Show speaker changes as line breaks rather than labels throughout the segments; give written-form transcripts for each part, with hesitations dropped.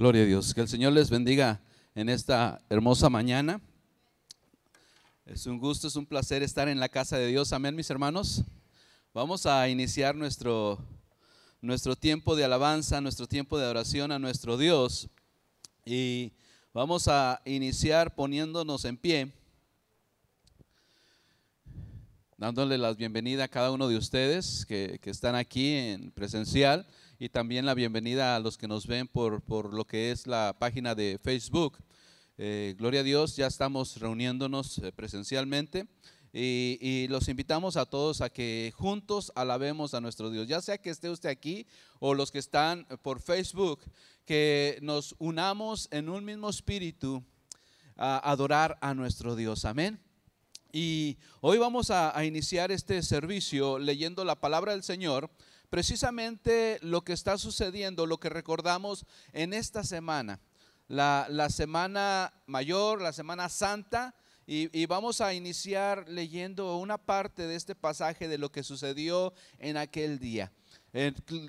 Gloria a Dios, que el Señor les bendiga en esta hermosa mañana. Es un gusto, es un placer estar en la casa de Dios, amén, mis hermanos. Vamos a iniciar nuestro tiempo de alabanza, nuestro tiempo de adoración a nuestro Dios. Y vamos a iniciar poniéndonos en pie, dándole la bienvenida a cada uno de ustedes que están aquí en presencial, y también la bienvenida a los que nos ven por lo que es la página de Facebook. Gloria a Dios, ya estamos reuniéndonos presencialmente y los invitamos a todos a que juntos alabemos a nuestro Dios, ya sea que esté usted aquí o los que están por Facebook, que nos unamos en un mismo espíritu a adorar a nuestro Dios, amén. Y hoy vamos a iniciar este servicio leyendo la palabra del Señor, precisamente lo que está sucediendo, lo que recordamos en esta semana, la semana mayor, la semana santa, y vamos a iniciar leyendo una parte de este pasaje de lo que sucedió en aquel día.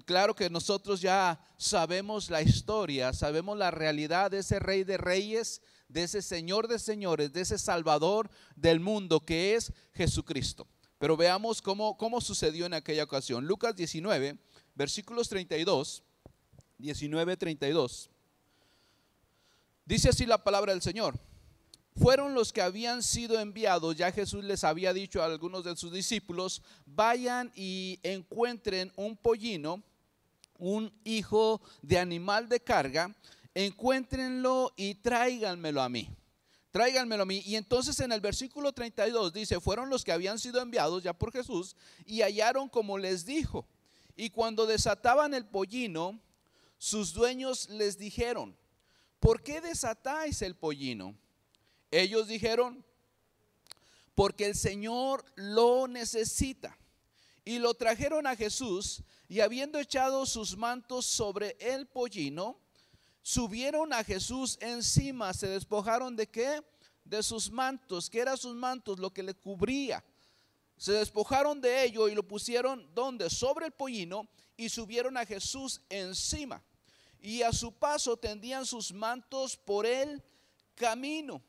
Claro que nosotros ya sabemos la historia, sabemos la realidad de ese Rey de Reyes, de ese Señor de Señores, de ese Salvador del mundo que es Jesucristo. Pero veamos cómo sucedió en aquella ocasión. Lucas 19, versículos 32, 19-32. Dice así la palabra del Señor. Fueron los que habían sido enviados, ya Jesús les había dicho a algunos de sus discípulos: vayan y encuentren un pollino, un hijo de animal de carga, encuéntrenlo y tráiganmelo a mí. Tráiganmelo a mí. Y entonces en el versículo 32 dice: fueron los que habían sido enviados ya por Jesús y hallaron como les dijo. Y cuando desataban el pollino, sus dueños les dijeron: ¿por qué desatáis el pollino? Ellos dijeron: porque el Señor lo necesita. Y lo trajeron a Jesús, y habiendo echado sus mantos sobre el pollino, subieron a Jesús encima. Se despojaron ¿de qué? De sus mantos. ¿Qué eran sus mantos? Lo que le cubría. Se despojaron de ello y lo pusieron ¿dónde? Sobre el pollino, y subieron a Jesús encima. Y a su paso tendían sus mantos por el camino.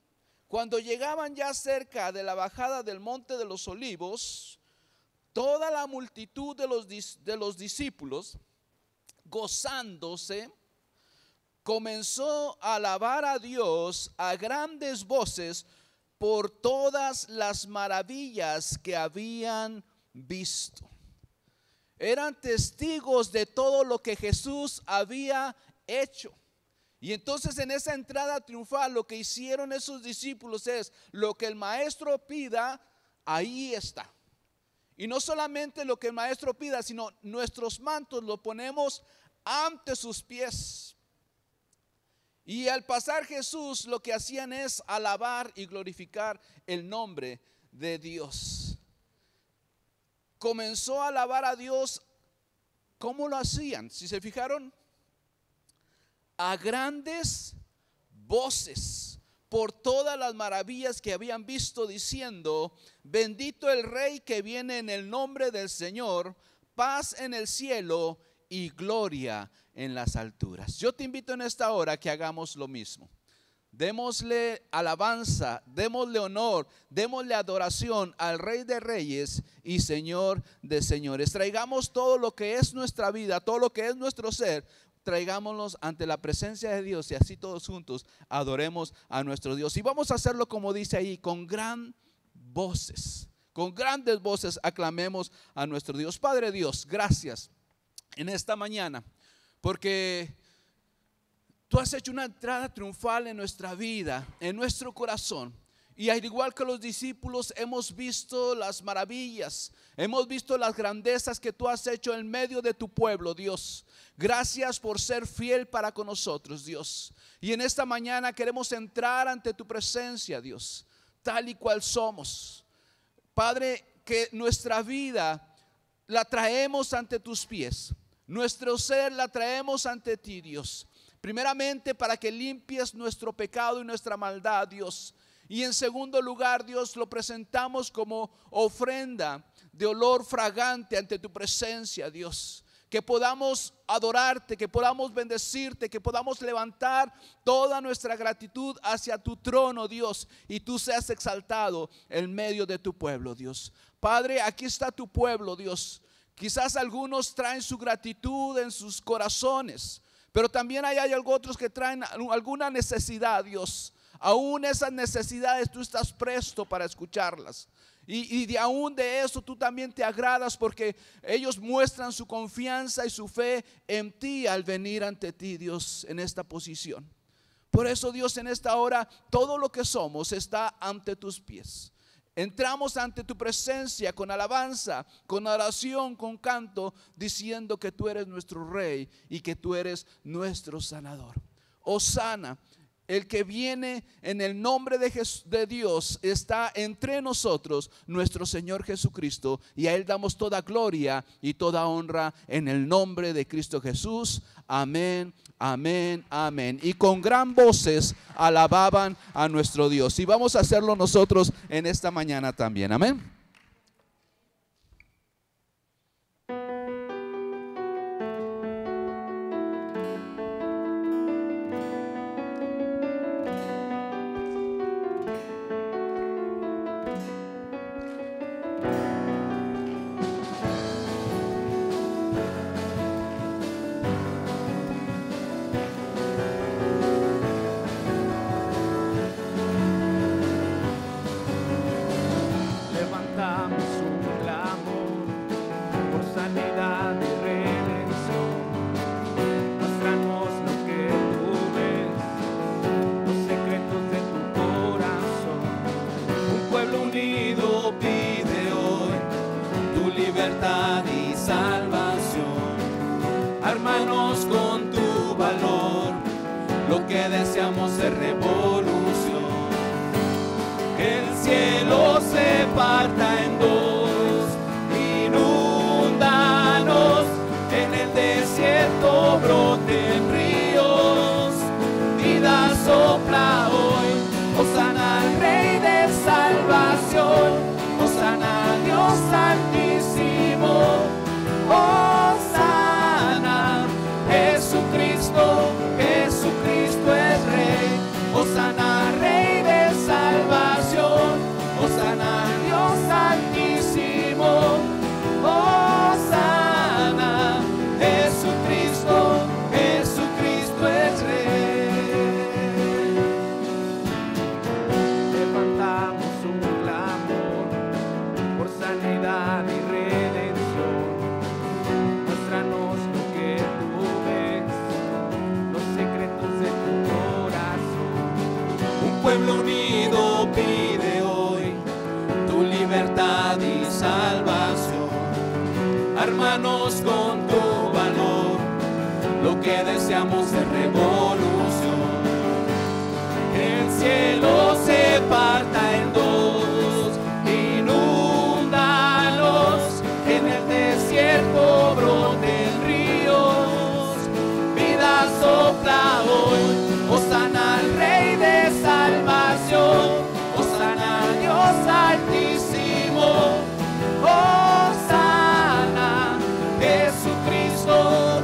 Cuando llegaban ya cerca de la bajada del monte de los olivos, toda la multitud de los discípulos, gozándose, comenzó a alabar a Dios a grandes voces por todas las maravillas que habían visto. Eran testigos de todo lo que Jesús había hecho. Y entonces en esa entrada triunfal lo que hicieron esos discípulos es: lo que el maestro pida, ahí está. Y no solamente lo que el maestro pida, sino nuestros mantos lo ponemos ante sus pies. Y al pasar Jesús, lo que hacían es alabar y glorificar el nombre de Dios. Comenzó a alabar a Dios. ¿Cómo lo hacían? Si se fijaron, a grandes voces por todas las maravillas que habían visto, diciendo: bendito el Rey que viene en el nombre del Señor, paz en el cielo y gloria en las alturas. Yo te invito en esta hora que hagamos lo mismo. Démosle alabanza, démosle honor, démosle adoración al Rey de Reyes y Señor de Señores. Traigamos todo lo que es nuestra vida, todo lo que es nuestro ser, traigámoslos ante la presencia de Dios, y así todos juntos adoremos a nuestro Dios. Y vamos a hacerlo como dice ahí, con grandes voces aclamemos a nuestro Dios. Padre Dios, gracias en esta mañana, porque tú has hecho una entrada triunfal en nuestra vida, en nuestro corazón. Y al igual que los discípulos, hemos visto las maravillas, hemos visto las grandezas que tú has hecho en medio de tu pueblo, Dios. Gracias por ser fiel para con nosotros, Dios. Y en esta mañana queremos entrar ante tu presencia, Dios, tal y cual somos. Padre, que nuestra vida la traemos ante tus pies, nuestro ser la traemos ante ti, Dios. Primeramente para que limpies nuestro pecado y nuestra maldad, Dios. Y en segundo lugar, Dios, lo presentamos como ofrenda de olor fragante ante tu presencia, Dios. que podamos adorarte, que podamos bendecirte, que podamos levantar toda nuestra gratitud hacia tu trono, Dios, y tú seas exaltado en medio de tu pueblo, Dios. Padre, aquí está tu pueblo, Dios. Quizás algunos traen su gratitud en sus corazones, pero también hay otros que traen alguna necesidad, Dios. Aún esas necesidades tú estás presto para escucharlas. Y aún de eso tú también te agradas, porque ellos muestran su confianza y su fe en ti al venir ante ti, Dios, en esta posición. Por eso, Dios, en esta hora todo lo que somos está ante tus pies. Entramos ante tu presencia con alabanza, con oración, con canto, diciendo que tú eres nuestro Rey y que tú eres nuestro sanador. Hosana, el que viene en el nombre de Dios está entre nosotros, nuestro Señor Jesucristo, y a Él damos toda gloria y toda honra en el nombre de Cristo Jesús. Amén, amén, amén. Y con gran voces alababan a nuestro Dios. Y vamos a hacerlo nosotros en esta mañana también. Amén.
Hermanos, con tu valor, lo que deseamos es revolución. El cielo se parta en dos, inúndalos, en el desierto broten ríos, vida sopla hoy, hosana al Rey de salvación, hosana a Dios altísimo,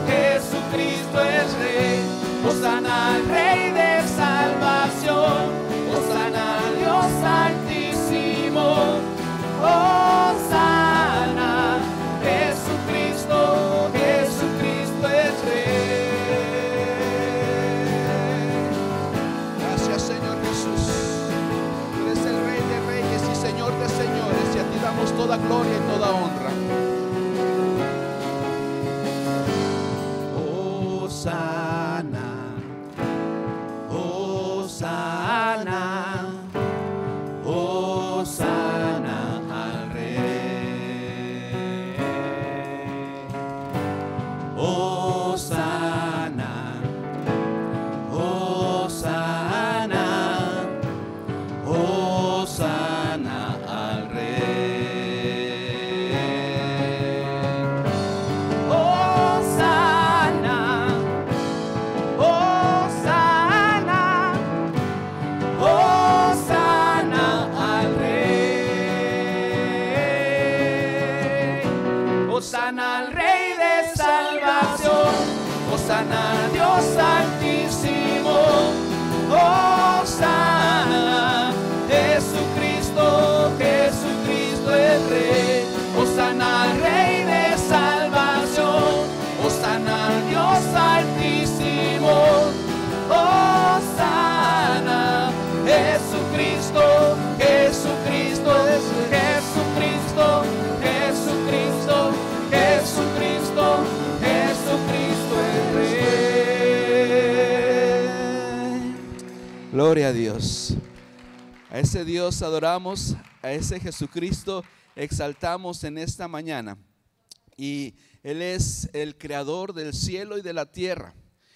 Jesucristo es Rey, hosana al Rey de salvación, hosana a Dios altísimo, hosana, Jesucristo es Rey.
Gracias, Señor Jesús. Tú eres el Rey de reyes y Señor de señores, y a ti damos toda gloria y toda honra.
Hosana, hosana, hosana al Rey. Hosana, hosana, hosana al Rey. Hosana al Rey de salvación. Hosana, Dios altísimo, Hosana, Jesucristo, Jesucristo el Rey, Hosana al Rey de salvación, Hosana al Dios altísimo, Hosana, Jesucristo, Jesucristo, Jesucristo, Jesucristo, Jesucristo, Jesucristo el Rey.
Gloria a Dios. A ese Dios adoramos, a ese Jesucristo exaltamos en esta mañana. Y Él es el creador del cielo y de la tierra.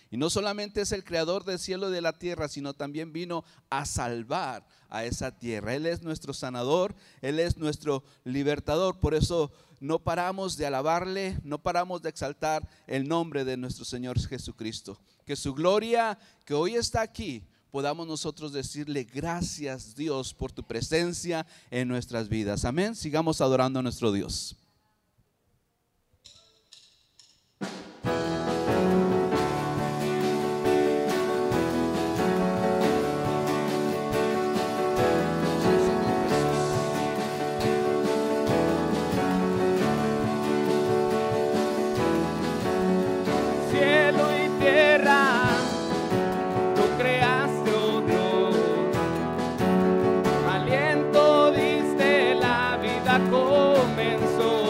Y no solamente es el creador del cielo y de la tierra, sino también vino a salvar a esa tierra. Él es nuestro sanador, Él es nuestro libertador. Por eso no paramos de alabarle, no paramos de exaltar el nombre de nuestro Señor Jesucristo. Que su gloria que hoy está aquí, podamos nosotros decirle gracias, Dios, por tu presencia en nuestras vidas. Amén. Sigamos adorando a nuestro Dios.
Cielo y tierra, tú creaste, oh Dios, aliento diste, la vida comenzó.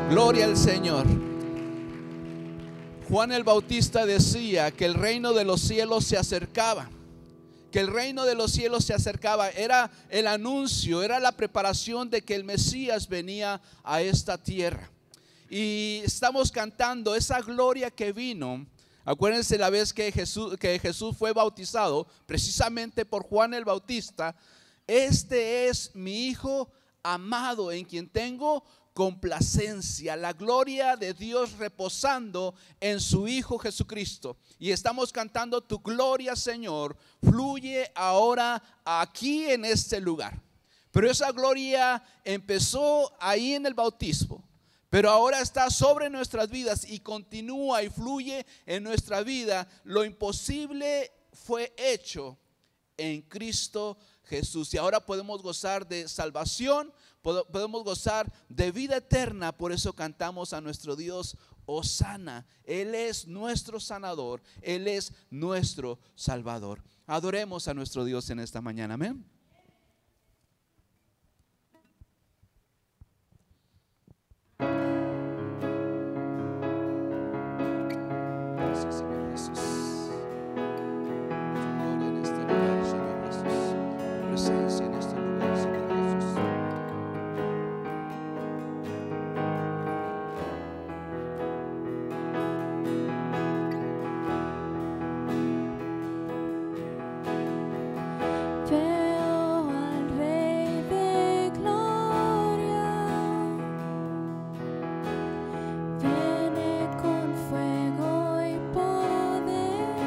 Gloria al Señor. Juan el Bautista decía que el reino de los cielos se acercaba. Que el reino de los cielos se acercaba. Era el anuncio, era la preparación de que el Mesías venía a esta tierra. Y estamos cantando esa gloria que vino. Acuérdense la vez que Jesús fue bautizado precisamente por Juan el Bautista. Este es mi Hijo amado, en quien tengo complacencia, la gloria de Dios reposando en su Hijo Jesucristo. Y estamos cantando: tu gloria, Señor, fluye ahora aquí en este lugar. Pero esa gloria empezó ahí en el bautismo, pero ahora está sobre nuestras vidas y continúa y fluye en nuestra vida. Lo imposible fue hecho en Cristo Jesús, y ahora podemos gozar de salvación, podemos gozar de vida eterna. Por eso cantamos a nuestro Dios: Hosana. Él es nuestro sanador, Él es nuestro salvador. Adoremos a nuestro Dios en esta mañana, amén. Gracias, Señor Jesús. Tu gloria en este lugar, Señor Jesús. Tu presencia en este lugar, Señor Jesús.
Veo al Rey de Gloria, viene con fuego y poder.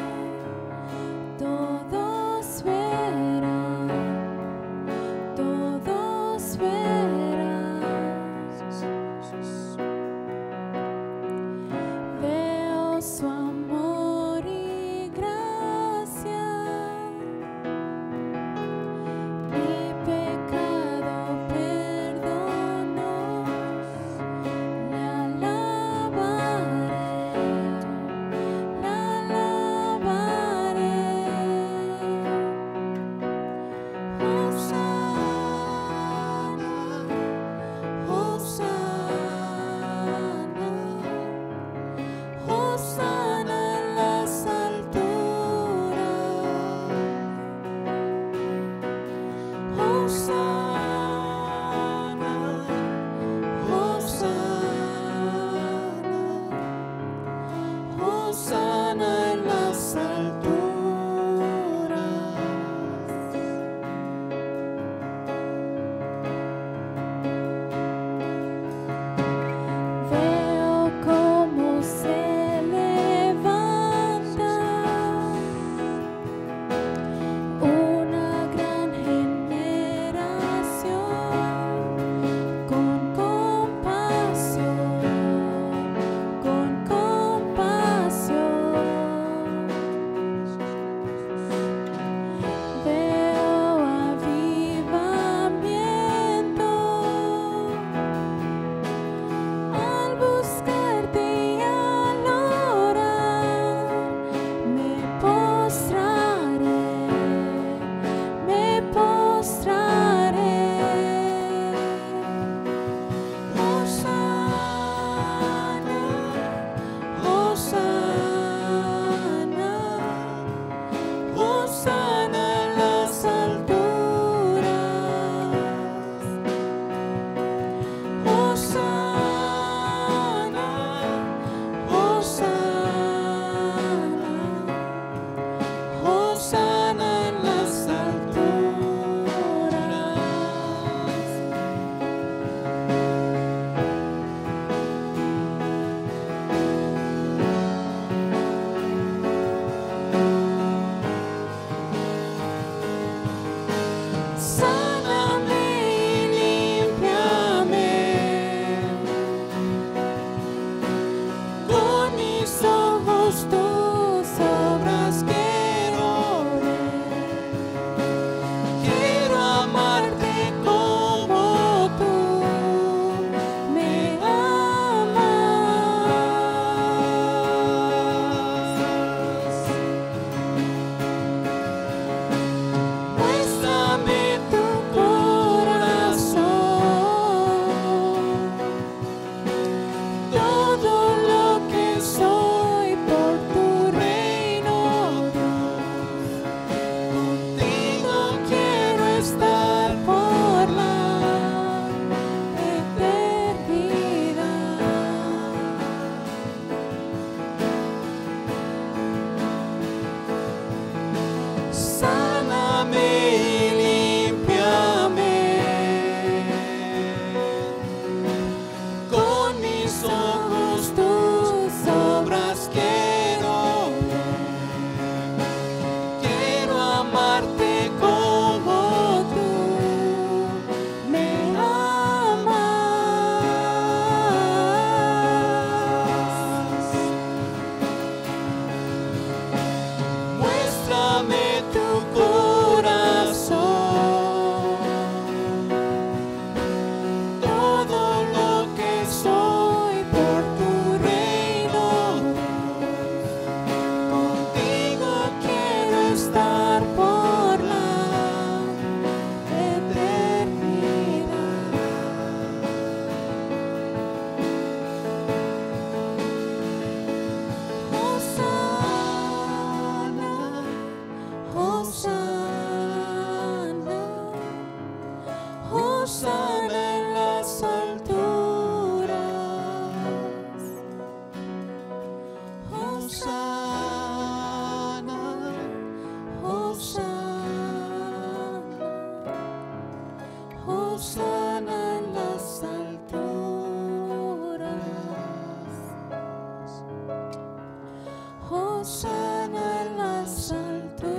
Hosana en las alturas.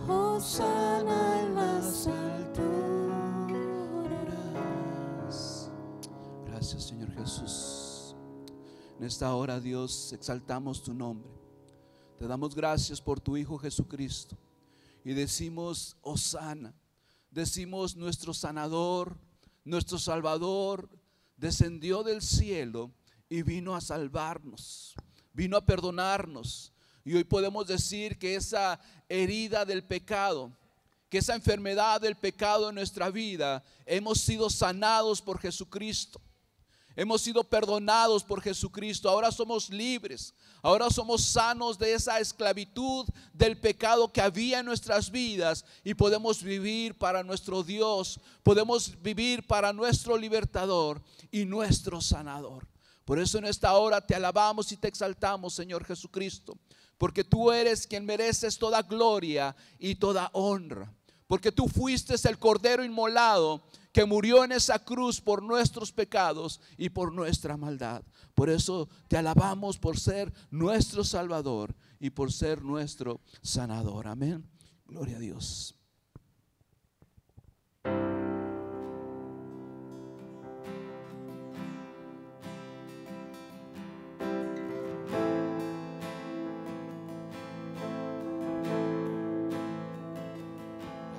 Hosana en las alturas.
Gracias, Señor Jesús. En esta hora, Dios, exaltamos tu nombre. Te damos gracias por tu Hijo Jesucristo. Y decimos, Hosana. Decimos, nuestro sanador, nuestro salvador, descendió del cielo y vino a salvarnos, vino a perdonarnos. Y hoy podemos decir que esa herida del pecado, que esa enfermedad del pecado en nuestra vida, hemos sido sanados por Jesucristo. Hemos sido perdonados por Jesucristo. Ahora somos libres. Ahora somos sanos de esa esclavitud del pecado que había en nuestras vidas. Y podemos vivir para nuestro Dios. Podemos vivir para nuestro libertador y nuestro sanador. Por eso en esta hora te alabamos y te exaltamos, Señor Jesucristo. Porque tú eres quien mereces toda gloria y toda honra. Porque tú fuiste el Cordero inmolado que murió en esa cruz por nuestros pecados y por nuestra maldad. Por eso te alabamos por ser nuestro Salvador y por ser nuestro sanador. Amén. Gloria a Dios.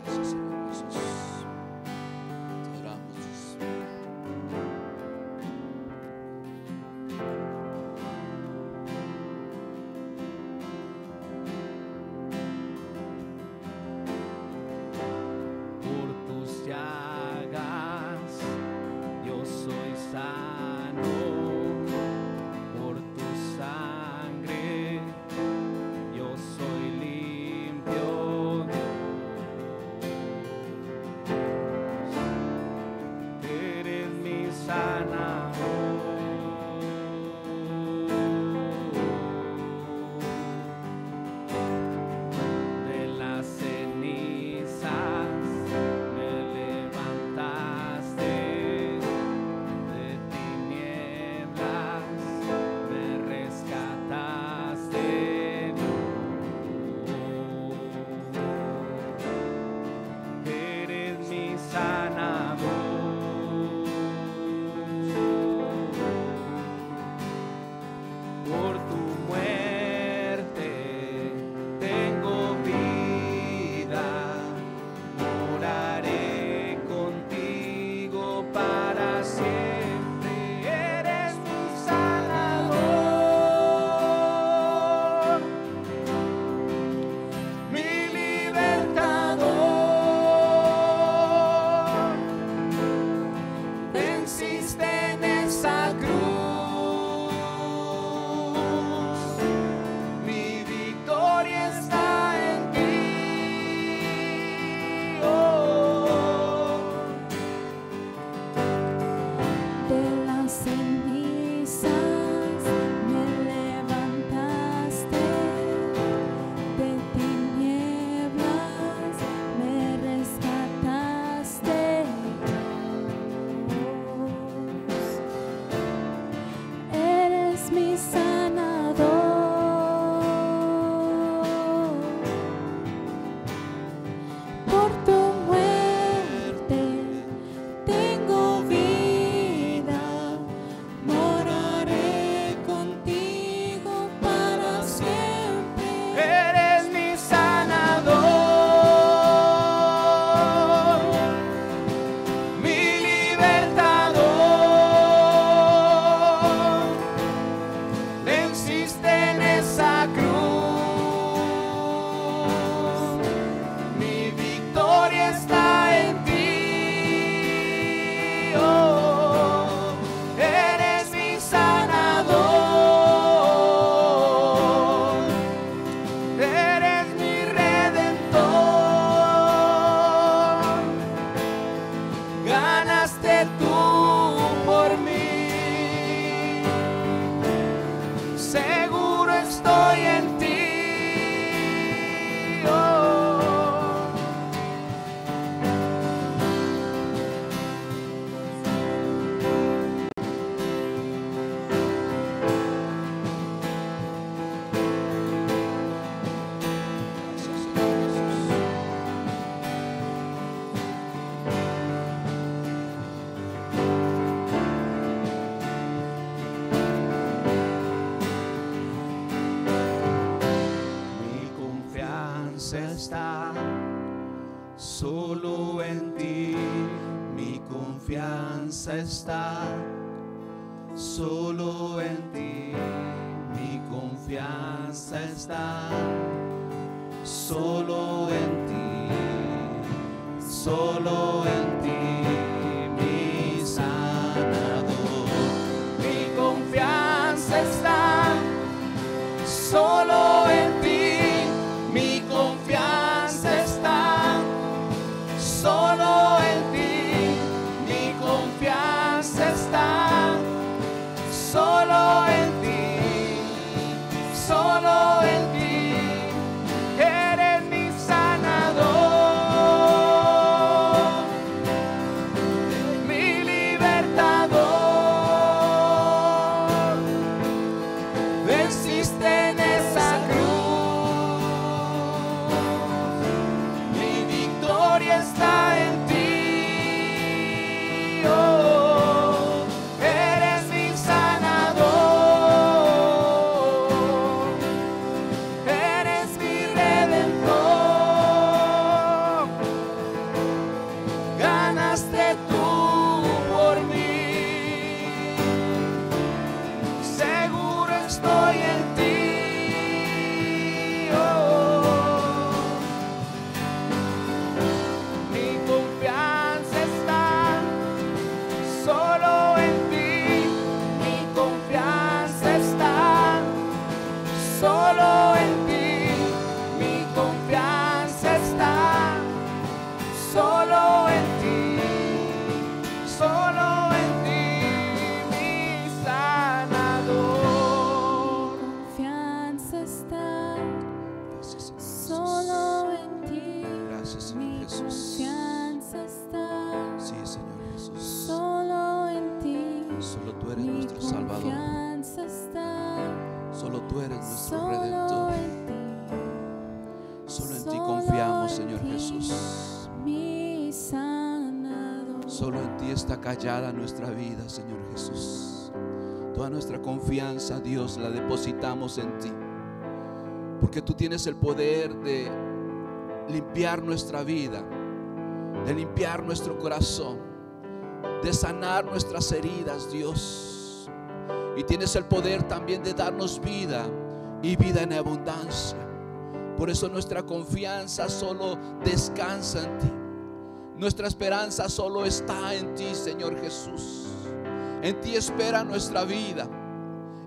Gracias, Señor Jesús. Te adoramos, Dios.
Por tus llagas yo soy sano, por tu sangre yo soy limpio. Eres mi sanador. De las cenizas me levantaste, de tinieblas me rescataste. Eres mi sanador.
está. Solo en ti mi confianza está. Solo en ti mi confianza está. Solo en ti, solo en ti, mi sanador. Mi confianza está. Solo en ti, mi confianza está. Solo en ti, mi confianza está. Solo en ti, solo en ti, eres mi sanador, mi libertador. Venciste en esa cruz, mi victoria está en ti. Oh, eres mi sanador, eres mi redentor. Ganaste tú por mí, seguro estoy en ti. Oh, mi confianza está. Solo en ti, mi confianza está. Solo en ti, mi confianza está. Solo en ti, solo en ti, mi sanador.
Confianza está
Gracias, Señor
solo en ti.
Gracias, Señor
Mi
Jesús.
confianza está
Sí, Señor Jesús.
solo en ti.
Solo tú eres
Mi
nuestro Salvador.
confianza está
Solo tú eres nuestro
solo
Redentor.
en ti.
Solo en ti
Solo
confiamos,
en
Señor
ti,
Jesús.
Mi sanador.
Solo en ti está callada nuestra vida, Señor Jesús. Toda nuestra confianza, Dios, la depositamos en ti. Porque tú tienes el poder de limpiar nuestra vida, de limpiar nuestro corazón, de sanar nuestras heridas, Dios. Y tienes el poder también de darnos vida y vida en abundancia. Por eso nuestra confianza solo descansa en ti. Nuestra esperanza solo está en ti, Señor Jesús. En ti espera nuestra vida.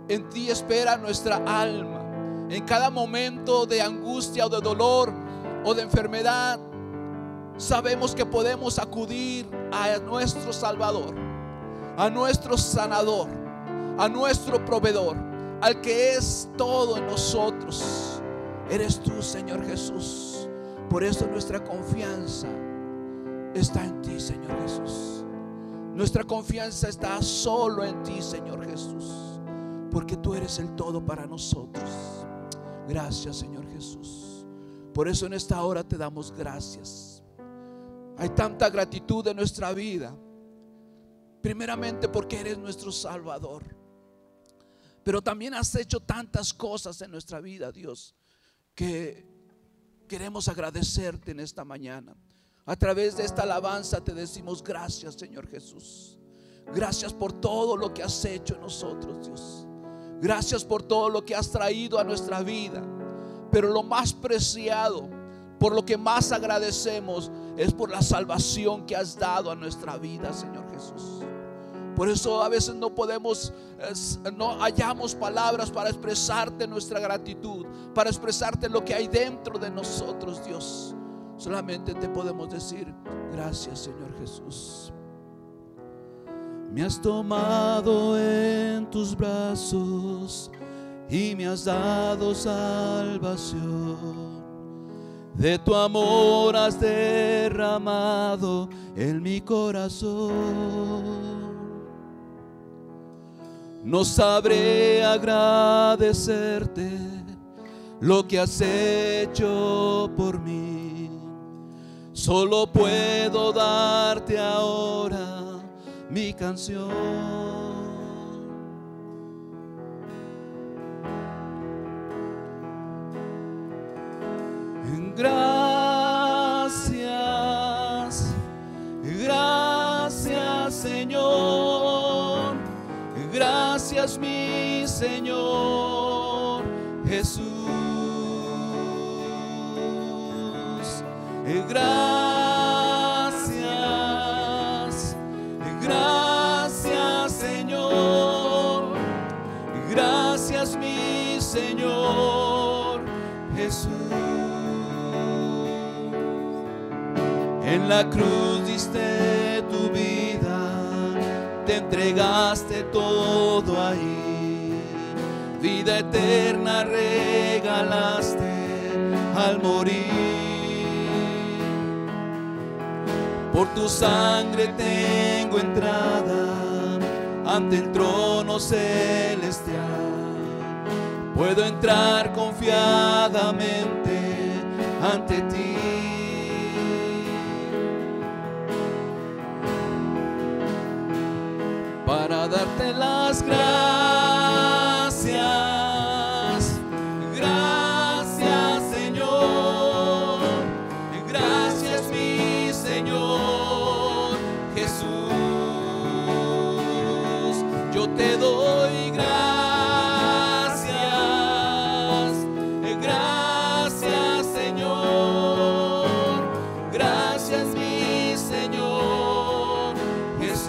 En ti espera nuestra alma. En cada momento de angustia o de dolor o de enfermedad, sabemos que podemos acudir a nuestro Salvador, a nuestro sanador, a nuestro proveedor, al que es todo en nosotros. Eres tú, Señor Jesús. Por eso nuestra confianza está en ti, Señor Jesús. Nuestra confianza está solo en ti, Señor Jesús, porque tú eres el todo para nosotros. Gracias, Señor Jesús. Por eso en esta hora te damos gracias. Hay tanta gratitud en nuestra vida. Primeramente porque eres nuestro Salvador, pero también has hecho tantas cosas en nuestra vida, Dios, que queremos agradecerte en esta mañana. A través de esta alabanza te decimos gracias, Señor Jesús. Gracias por todo lo que has hecho en nosotros, Dios. Gracias por todo lo que has traído a nuestra vida. Pero lo más preciado, por lo que más agradecemos, es por la salvación que has dado a nuestra vida, Señor Jesús. Por eso a veces no hallamos palabras para expresarte nuestra gratitud, para expresarte lo que hay dentro de nosotros, Dios. Solamente te podemos decir gracias, Señor Jesús. Me has tomado en tus brazos y me has dado salvación. De tu amor has derramado en mi corazón. No sabré agradecerte lo que has hecho por mí. Solo puedo darte ahora mi canción. En Señor. Gracias, mi Señor Jesús. Gracias, gracias, Señor. Gracias, mi Señor Jesús. En la cruz diste tu vida, te entregaste todo ahí. Vida eterna regalaste al morir. Por tu sangre tengo entrada ante el trono celestial. Puedo entrar confiadamente ante ti. Para darte las gracias. Gracias, Señor. Gracias, mi Señor Jesús. Yo te doy gracias. Gracias, Señor. Gracias, mi Señor Jesús.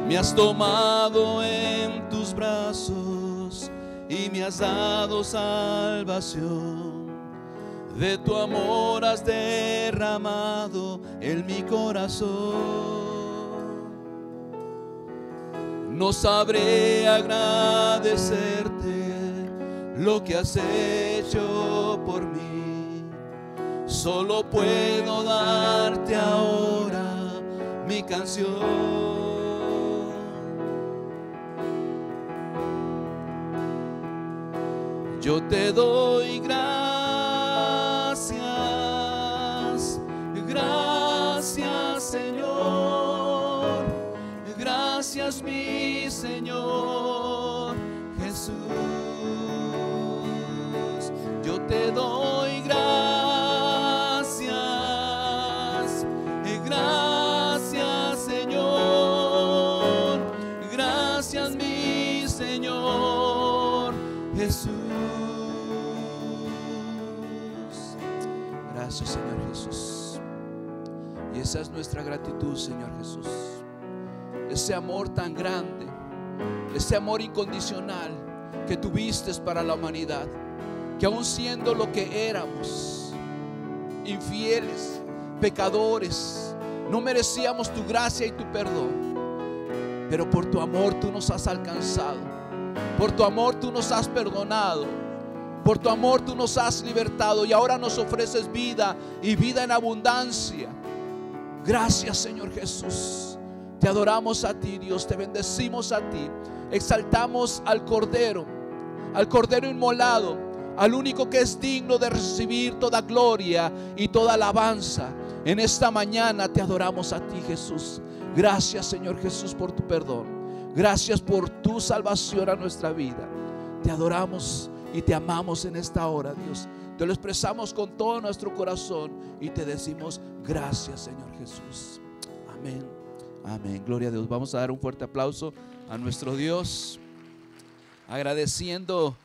Me has tomado en tus brazos y me has dado salvación. De tu amor has derramado en mi corazón. No sabré agradecerte lo que has hecho por mí. Solo puedo darte ahora mi canción. Yo te doy gracias, gracias, Señor. Gracias, mi Señor Jesús. Yo te doy gracias, gracias, Señor. Gracias, mi Señor Jesús. Gracias, Señor Jesús. Y esa es nuestra gratitud, Señor Jesús. Ese amor tan grande, ese amor incondicional que tuviste para la humanidad, que aun siendo lo que éramos, infieles, pecadores, no merecíamos tu gracia y tu perdón, pero por tu amor tú nos has alcanzado, por tu amor tú nos has perdonado, por tu amor tú nos has libertado y ahora nos ofreces vida y vida en abundancia. Gracias, Señor Jesús. Te adoramos a ti, Dios, te bendecimos a ti. Exaltamos al Cordero inmolado, al único que es digno de recibir toda gloria y toda alabanza. En esta mañana te adoramos a ti, Jesús. Gracias, Señor Jesús, por tu perdón. Gracias por tu salvación a nuestra vida. Te adoramos y te amamos en esta hora, Dios. Te lo expresamos con todo nuestro corazón y te decimos gracias, Señor Jesús. Amén. Amén. Gloria a Dios. Vamos a dar un fuerte aplauso a nuestro Dios, agradeciendo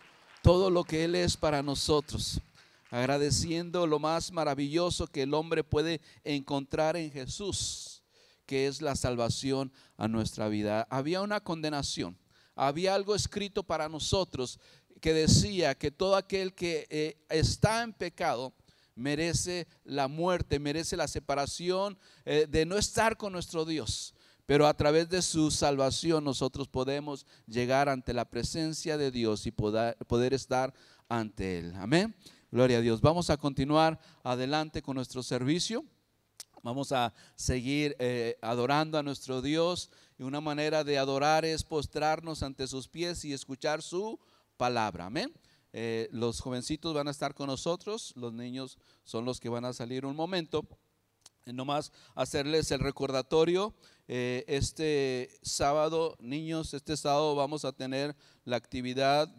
todo lo que Él es para nosotros, agradeciendo lo más maravilloso que el hombre puede encontrar en Jesús, que es la salvación a nuestra vida. Había una condenación, había algo escrito para nosotros que decía que todo aquel que está en pecado merece la muerte, merece la separación, de no estar con nuestro Dios. Pero a través de su salvación nosotros podemos llegar ante la presencia de Dios y poder estar ante Él. Amén. Gloria a Dios. Vamos a continuar adelante con nuestro servicio. Vamos a seguir adorando a nuestro Dios. Y una manera de adorar es postrarnos ante sus pies y escuchar su palabra. Amén. Los jovencitos van a estar con nosotros, los niños son los que van a salir un momento. Nomás hacerles el recordatorio, este sábado, niños, este sábado vamos a tener la actividad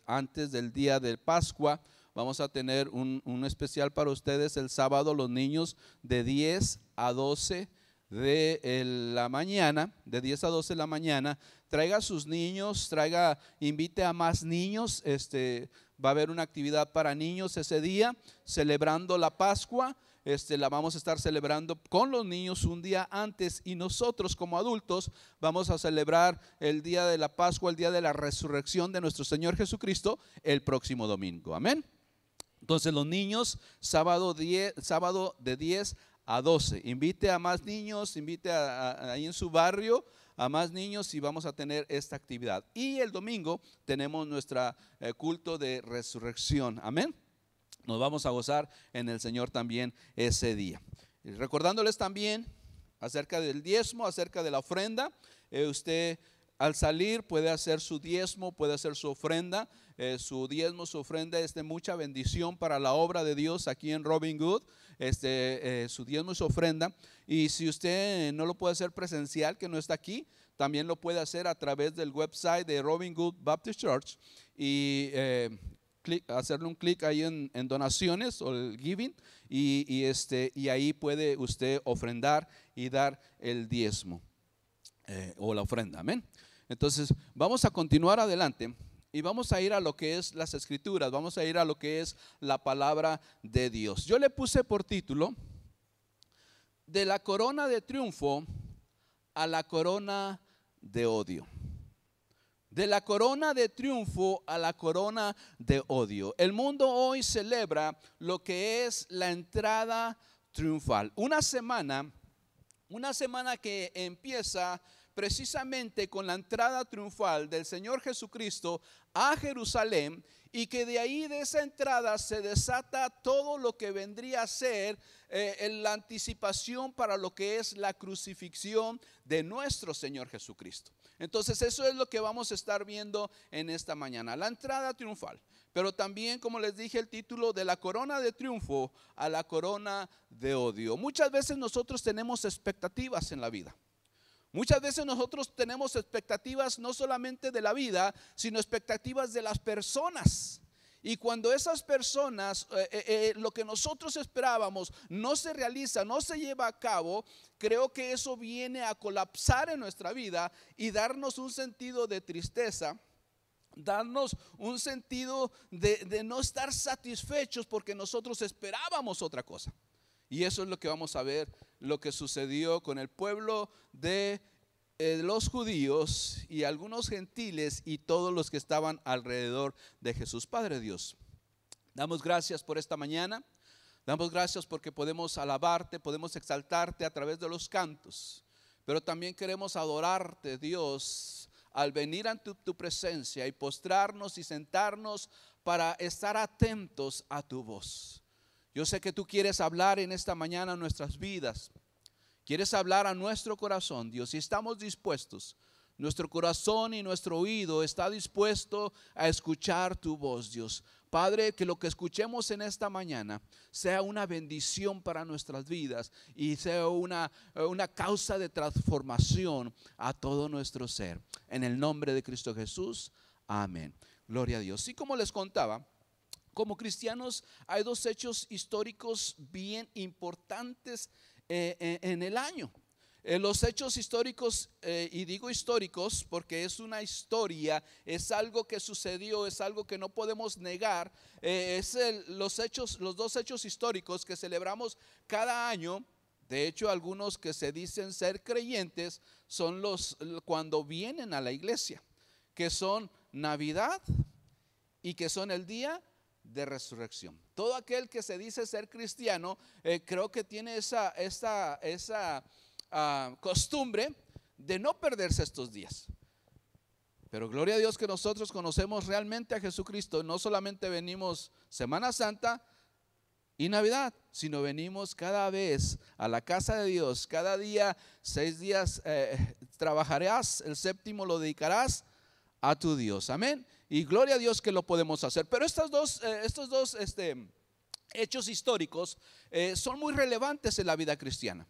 antes del día de Pascua. Vamos a tener un especial para ustedes el sábado, los niños de 10 a 12 de la mañana, de 10 a 12 de la mañana. Traiga a sus niños, invite a más niños. Va a haber una actividad para niños ese día, celebrando la Pascua. La vamos a estar celebrando con los niños un día antes, y nosotros como adultos vamos a celebrar el día de la Pascua, el día de la resurrección de nuestro Señor Jesucristo, el próximo domingo. Amén. Entonces los niños, sábado de 10 a 12. Invite a más niños, invite ahí en su barrio a más niños, y vamos a tener esta actividad. Y el domingo tenemos nuestro culto de resurrección. Amén. Nos vamos a gozar en el Señor también ese día. Y recordándoles también acerca del diezmo, acerca de la ofrenda. Usted al salir puede hacer su diezmo, puede hacer su ofrenda. Su diezmo, su ofrenda es de mucha bendición para la obra de Dios aquí en Robin Hood. Su diezmo y su ofrenda. Y si usted no lo puede hacer presencial, que no está aquí, también lo puede hacer a través del website de Robin Hood Baptist Church, y hacerle un clic ahí en donaciones o el giving, y ahí puede usted ofrendar y dar el diezmo o la ofrenda. Amén. Entonces vamos a continuar adelante y vamos a ir a lo que es las escrituras, vamos a ir a lo que es la palabra de Dios. Yo le puse por título: de la corona de triunfo a la corona de odio. De la corona de triunfo a la corona de odio. El mundo hoy celebra lo que es la entrada triunfal. Una semana que empieza precisamente con la entrada triunfal del Señor Jesucristo a Jerusalén, y que de ahí, de esa entrada, se desata todo lo que vendría a ser la anticipación para lo que es la crucifixión de nuestro Señor Jesucristo. Entonces eso es lo que vamos a estar viendo en esta mañana, la entrada triunfal. Pero también, como les dije, el título: de la corona de triunfo a la corona de odio. Muchas veces nosotros tenemos expectativas en la vida. Muchas veces nosotros tenemos expectativas no solamente de la vida, sino expectativas de las personas. Y cuando esas personas, lo que nosotros esperábamos no se realiza, no se lleva a cabo, creo que eso viene a colapsar en nuestra vida y darnos un sentido de tristeza, darnos un sentido de no estar satisfechos porque nosotros esperábamos otra cosa. Y eso es lo que vamos a ver, lo que sucedió con el pueblo de los judíos y algunos gentiles y todos los que estaban alrededor de Jesús. Padre Dios, damos gracias por esta mañana. Damos gracias porque podemos alabarte, podemos exaltarte a través de los cantos. Pero también queremos adorarte, Dios, al venir ante tu presencia y postrarnos y sentarnos para estar atentos a tu voz. Yo sé que tú quieres hablar en esta mañana a nuestras vidas. Quieres hablar a nuestro corazón, Dios, y estamos dispuestos. Nuestro corazón y nuestro oído está dispuesto a escuchar tu voz, Dios. Padre, que lo que escuchemos en esta mañana sea una bendición para nuestras vidas y sea una causa de transformación a todo nuestro ser. En el nombre de Cristo Jesús, amén. Gloria a Dios. Y como les contaba, como cristianos hay dos hechos históricos bien importantes en el año. Los hechos históricos, y digo históricos porque es una historia, es algo que sucedió, es algo que no podemos negar. Los dos hechos históricos que celebramos cada año. De hecho, algunos que se dicen ser creyentes son cuando vienen a la iglesia, que son Navidad y que son el día de resurrección. Todo aquel que se dice ser cristiano, creo que tiene esa costumbre de no perderse estos días. Pero gloria a Dios que nosotros conocemos realmente a Jesucristo. No solamente venimos Semana Santa y Navidad, sino venimos cada vez a la casa de Dios. Cada día, 6 días trabajarás, el séptimo lo dedicarás a tu Dios. Amén. Y gloria a Dios que lo podemos hacer. Pero estos dos hechos históricos son muy relevantes en la vida cristiana.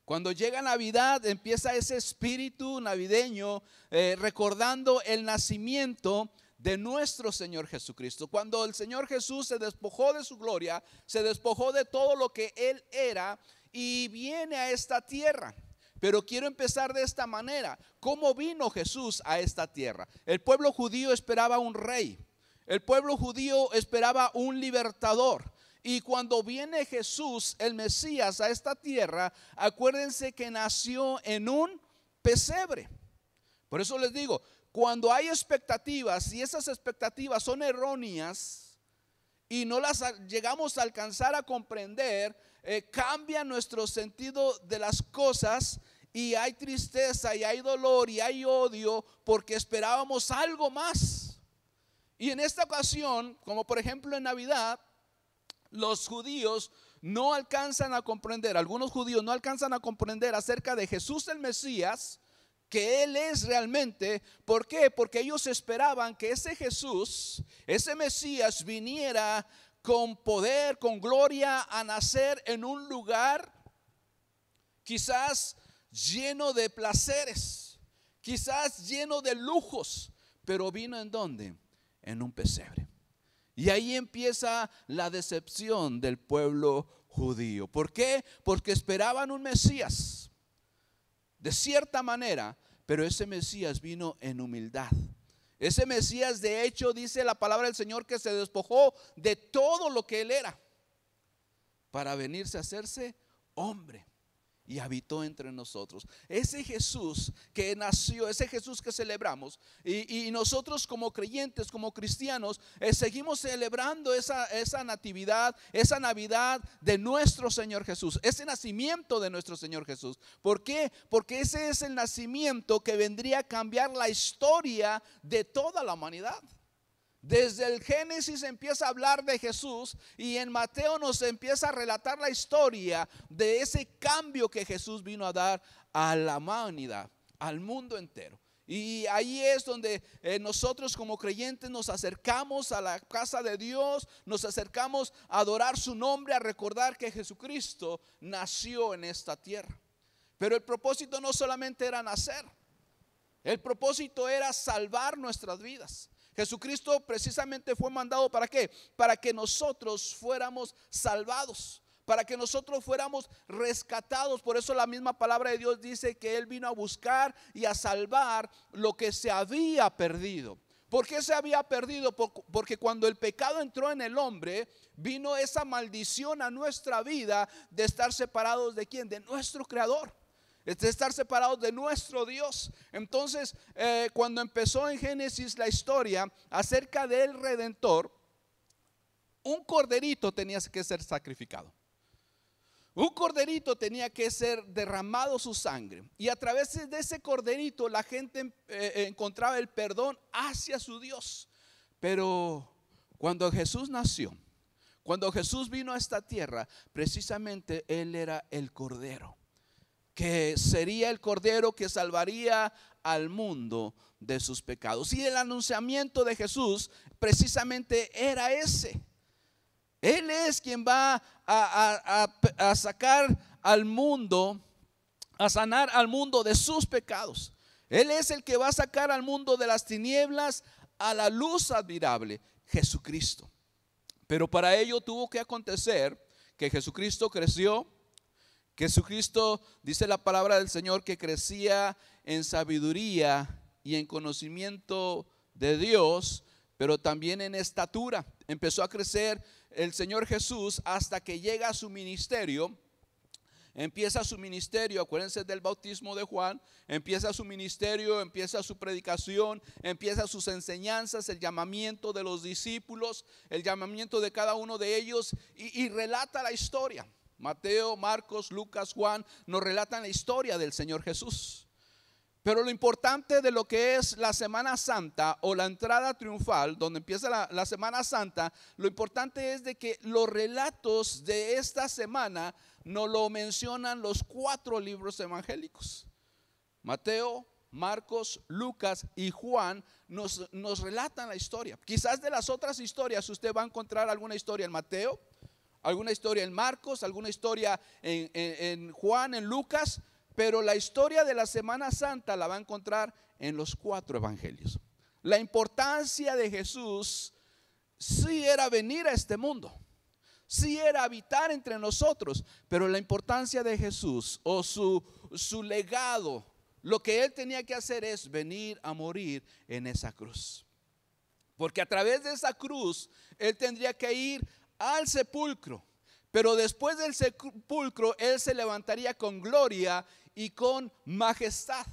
Cuando llega Navidad, empieza ese espíritu navideño, recordando el nacimiento de nuestro Señor Jesucristo. Cuando el Señor Jesús se despojó de su gloria, se despojó de todo lo que Él era y viene a esta tierra. Pero quiero empezar de esta manera. ¿Cómo vino Jesús a esta tierra? El pueblo judío esperaba un rey. El pueblo judío esperaba un libertador. Y cuando viene Jesús, el Mesías, a esta tierra, acuérdense que nació en un pesebre. Por eso les digo, cuando hay expectativas y esas expectativas son erróneas y no las llegamos a alcanzar a comprender, cambia nuestro sentido de las cosas y hay tristeza y hay dolor y hay odio porque esperábamos algo más. Y en esta ocasión, como por ejemplo en Navidad, los judíos no alcanzan a comprender, algunos judíos no alcanzan a comprender acerca de Jesús el Mesías, que Él es realmente. ¿Por qué? Porque ellos esperaban que ese Jesús, ese Mesías, viniera con poder, con gloria, a nacer en un lugar quizás lleno de placeres, quizás lleno de lujos, pero vino ¿en dónde? En un pesebre. Y ahí empieza la decepción del pueblo judío. ¿Por qué? Porque esperaban un Mesías de cierta manera, pero ese Mesías vino en humildad. Ese Mesías, de hecho, dice la palabra del Señor que se despojó de todo lo que Él era para venirse a hacerse hombre y habitó entre nosotros. Ese Jesús que nació, ese Jesús que celebramos, y nosotros como creyentes, como cristianos, seguimos celebrando esa natividad, esa Navidad de nuestro Señor Jesús, ese nacimiento de nuestro Señor Jesús. ¿Por qué? Porque ese es el nacimiento que vendría a cambiar la historia de toda la humanidad. Desde el Génesis empieza a hablar de Jesús y en Mateo nos empieza a relatar la historia de ese cambio que Jesús vino a dar a la humanidad, al mundo entero. Y ahí es donde nosotros como creyentes nos acercamos a la casa de Dios, nos acercamos a adorar su nombre, a recordar que Jesucristo nació en esta tierra. Pero el propósito no solamente era nacer, el propósito era salvar nuestras vidas. Jesucristo precisamente fue mandado ¿para qué? Para que nosotros fuéramos salvados, para que nosotros fuéramos rescatados. Por eso la misma palabra de Dios dice que Él vino a buscar y a salvar lo que se había perdido. ¿Por qué se había perdido? Porque cuando el pecado entró en el hombre, vino esa maldición a nuestra vida de estar separados ¿de quién? De nuestro Creador, de estar separados de nuestro Dios. Entonces cuando empezó en Génesis la historia acerca del Redentor, un corderito tenía que ser sacrificado. Un corderito tenía que ser derramado su sangre, y a través de ese corderito la gente encontraba el perdón hacia su Dios. Pero cuando Jesús nació, cuando Jesús vino a esta tierra, precisamente Él era el cordero, que sería el cordero que salvaría al mundo de sus pecados. Y el anunciamiento de Jesús precisamente era ese. Él es quien va a sacar al mundo, a sanar al mundo de sus pecados. Él es el que va a sacar al mundo de las tinieblas a la luz admirable, Jesucristo. Pero para ello tuvo que acontecer que Jesucristo creció. Jesucristo, dice la palabra del Señor, que crecía en sabiduría y en conocimiento de Dios, pero también en estatura. Empezó a crecer el Señor Jesús hasta que llega a su ministerio. Empieza su ministerio, acuérdense del bautismo de Juan. Empieza su ministerio, empieza su predicación, empieza sus enseñanzas, el llamamiento de los discípulos, el llamamiento de cada uno de ellos, y relata la historia. Mateo, Marcos, Lucas, Juan nos relatan la historia del Señor Jesús. Pero lo importante de lo que es la Semana Santa o la entrada triunfal, donde empieza la Semana Santa, lo importante es de que los relatos de esta semana nos lo mencionan los 4 libros evangélicos. Mateo, Marcos, Lucas y Juan nos relatan la historia. Quizás de las otras historias usted va a encontrar alguna historia en Mateo, alguna historia en Marcos, alguna historia en Juan, en Lucas, pero la historia de la Semana Santa la va a encontrar en los 4 evangelios. La importancia de Jesús sí era venir a este mundo, sí era habitar entre nosotros, pero la importancia de Jesús o su legado, lo que Él tenía que hacer es venir a morir en esa cruz. Porque a través de esa cruz Él tendría que ir al sepulcro, pero después del sepulcro Él se levantaría con gloria y con majestad.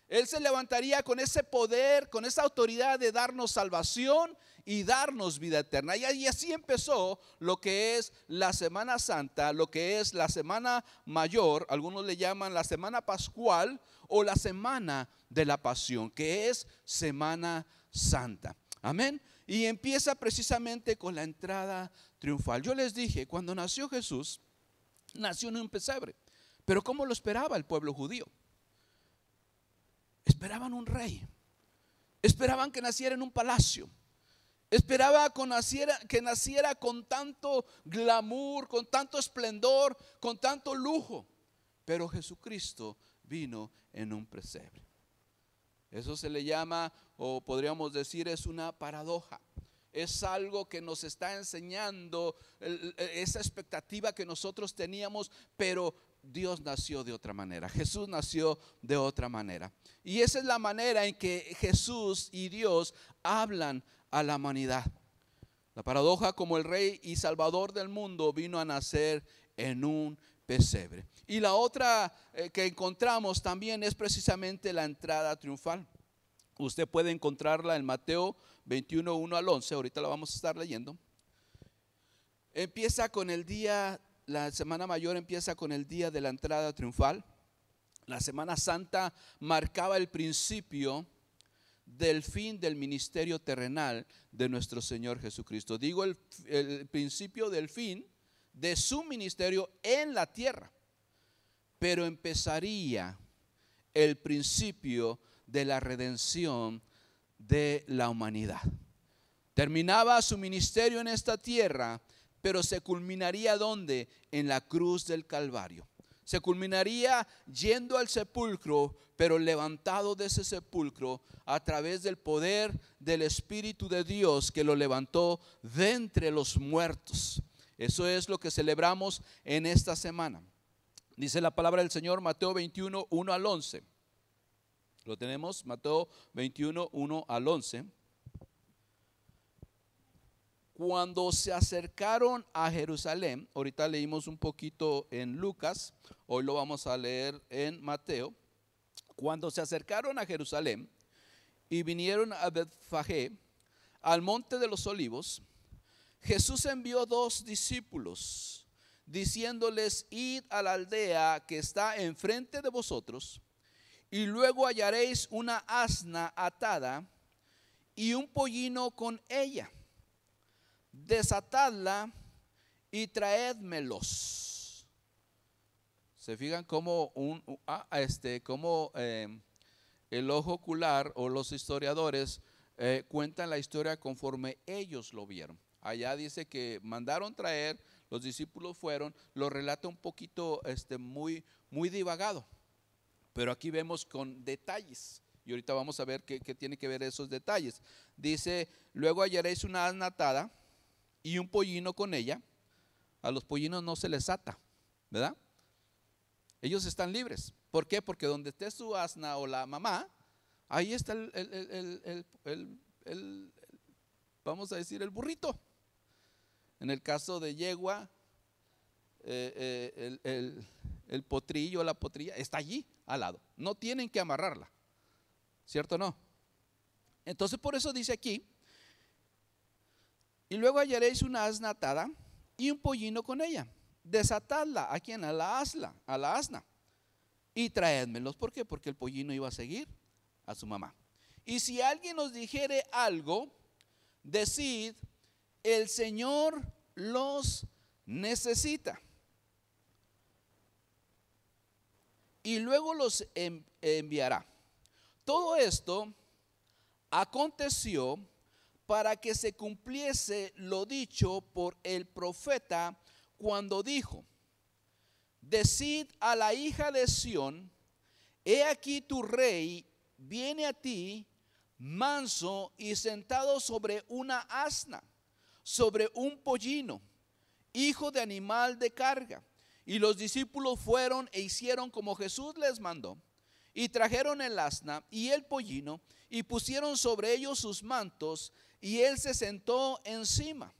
Él se levantaría con ese poder, con esa autoridad de darnos salvación y darnos vida eterna. Y así empezó lo que es la Semana Santa, lo que es la Semana Mayor, algunos le llaman la Semana Pascual o la Semana de la Pasión, que es Semana Santa. Amén. Y empieza precisamente con la entrada triunfal. Yo les dije, cuando nació Jesús, nació en un pesebre. Pero ¿cómo lo esperaba el pueblo judío? Esperaban un rey, esperaban que naciera en un palacio, esperaba que naciera con tanto glamour, con tanto esplendor, con tanto lujo. Pero Jesucristo vino en un pesebre. Eso se le llama, o podríamos decir, es una paradoja. Es algo que nos está enseñando esa expectativa que nosotros teníamos, pero Dios nació de otra manera. Jesús nació de otra manera. Y esa es la manera en que Jesús y Dios hablan a la humanidad. La paradoja, como el Rey y Salvador del mundo, vino a nacer en un pesebre. Y la otra que encontramos también es precisamente la entrada triunfal. Usted puede encontrarla en Mateo 21, 1 al 11. Ahorita la vamos a estar leyendo. Empieza con el día. La Semana Mayor empieza con el día de la entrada triunfal. La Semana Santa marcaba el principio del fin del ministerio terrenal de nuestro Señor Jesucristo. Digo el principio del fin de su ministerio en la tierra, pero empezaría el principio de la redención de la humanidad. Terminaba su ministerio en esta tierra, pero se culminaría ¿dónde? En la cruz del Calvario. Se culminaría yendo al sepulcro, pero levantado de ese sepulcro a través del poder del Espíritu de Dios que lo levantó de entre los muertos. Eso es lo que celebramos en esta semana. Dice la palabra del Señor, Mateo 21, 1 al 11. Lo tenemos, Mateo 21, 1 al 11. Cuando se acercaron a Jerusalén, ahorita leímos un poquito en Lucas, hoy lo vamos a leer en Mateo. Cuando se acercaron a Jerusalén y vinieron a Betfagé, al monte de los olivos, Jesús envió 2 discípulos, diciéndoles: id a la aldea que está enfrente de vosotros, y luego hallaréis una asna atada y un pollino con ella. Desatadla y traédmelos. Se fijan cómo el ojo ocular o los historiadores cuentan la historia conforme ellos lo vieron. Allá dice que mandaron traer, los discípulos fueron, lo relata un poquito muy divagado, pero aquí vemos con detalles. Y ahorita vamos a ver qué tiene que ver esos detalles. Dice: luego hallaréis una asna atada y un pollino con ella. A los pollinos no se les ata, ¿verdad? Ellos están libres. ¿Por qué? Porque donde esté su asna o la mamá, ahí está vamos a decir, el burrito. En el caso de yegua, el potrillo o la potrilla está allí al lado. No tienen que amarrarla, ¿cierto o no? Entonces por eso dice aquí: y luego hallaréis una asna atada y un pollino con ella. Desatadla. ¿A quién? A la asna. Y traédmelos. ¿Por qué? Porque el pollino iba a seguir a su mamá. Y si alguien os dijere algo, decid: el Señor los necesita, y luego los enviará. Todo esto aconteció para que se cumpliese lo dicho por el profeta cuando dijo: decid a la hija de Sión, he aquí tu rey viene a ti, manso y sentado sobre una asna, sobre un pollino, hijo de animal de carga. Y los discípulos fueron e hicieron como Jesús les mandó, y trajeron el asna y el pollino, y pusieron sobre ellos sus mantos, y él se sentó encima.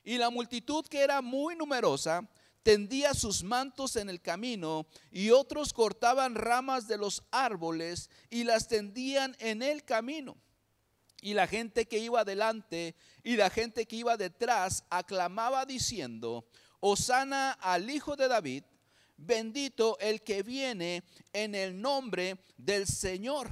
Y la multitud, que era muy numerosa, tendía sus mantos en el camino, y otros cortaban ramas de los árboles y las tendían en el camino. Y la gente que iba delante y la gente que iba detrás aclamaba diciendo: Hosana al Hijo de David, bendito el que viene en el nombre del Señor.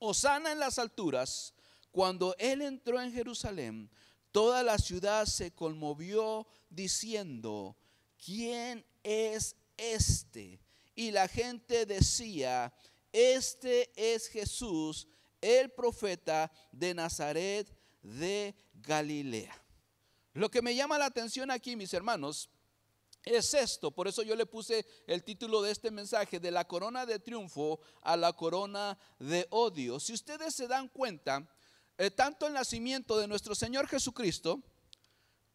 Hosana en las alturas. Cuando él entró en Jerusalén, toda la ciudad se conmovió diciendo: ¿quién es este? Y la gente decía: este es Jesús, el profeta de Nazaret de Galilea. Lo que me llama la atención aquí, mis hermanos, es esto. Por eso yo le puse el título de este mensaje: de la corona de triunfo a la corona de odio. Si ustedes se dan cuenta, tanto el nacimiento de nuestro Señor Jesucristo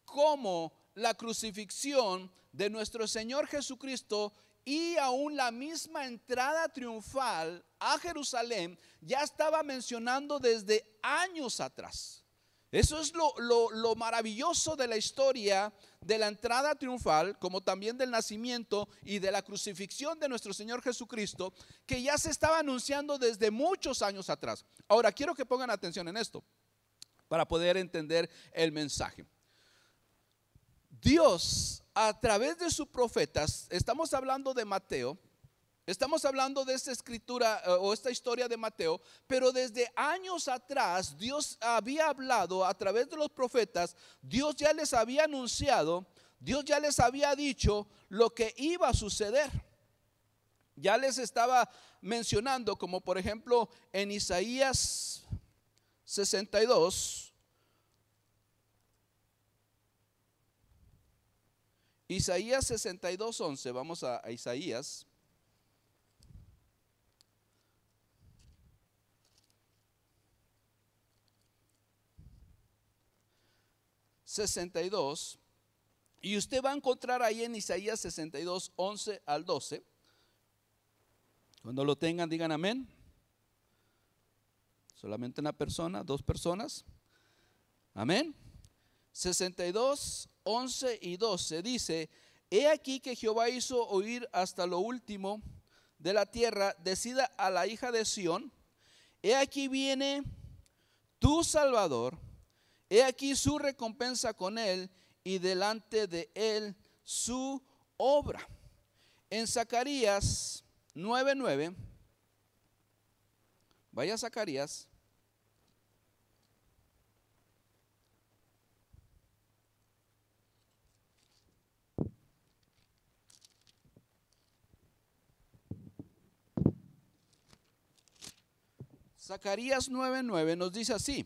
como la crucifixión de nuestro Señor Jesucristo, y aún la misma entrada triunfal a Jerusalén, ya estaba mencionando desde años atrás. Eso es lo maravilloso de la historia de la entrada triunfal, como también del nacimiento y de la crucifixión de nuestro Señor Jesucristo, que ya se estaba anunciando desde muchos años atrás. Ahora quiero que pongan atención en esto para poder entender el mensaje. Dios, a través de sus profetas, estamos hablando de Mateo, estamos hablando de esta escritura o esta historia de Mateo, pero desde años atrás Dios había hablado a través de los profetas. Dios ya les había anunciado, Dios ya les había dicho lo que iba a suceder. Ya les estaba mencionando, como por ejemplo en Isaías 62. Isaías 62:11, vamos a Isaías. Y usted va a encontrar ahí en Isaías 62, 11 al 12. Cuando lo tengan, digan amén. Solamente una persona, dos personas. Amén. 62, 11 y 12 dice: he aquí que Jehová hizo oír hasta lo último de la tierra, decida a la hija de Sión: he aquí viene tu Salvador, he aquí su recompensa con él, y delante de él su obra. En Zacarías 9:9, vaya a Zacarías. Zacarías 9:9 nos dice así: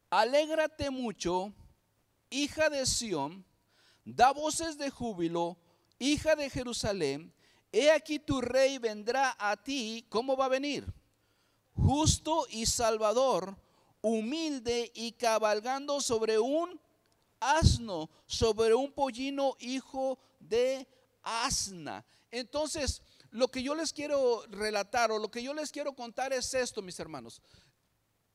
alégrate mucho, hija de Sión, da voces de júbilo, hija de Jerusalén. He aquí tu rey vendrá a ti. ¿Cómo va a venir? Justo y salvador, humilde y cabalgando sobre un asno, sobre un pollino, hijo de asna. Entonces, lo que yo les quiero relatar o lo que yo les quiero contar es esto, mis hermanos.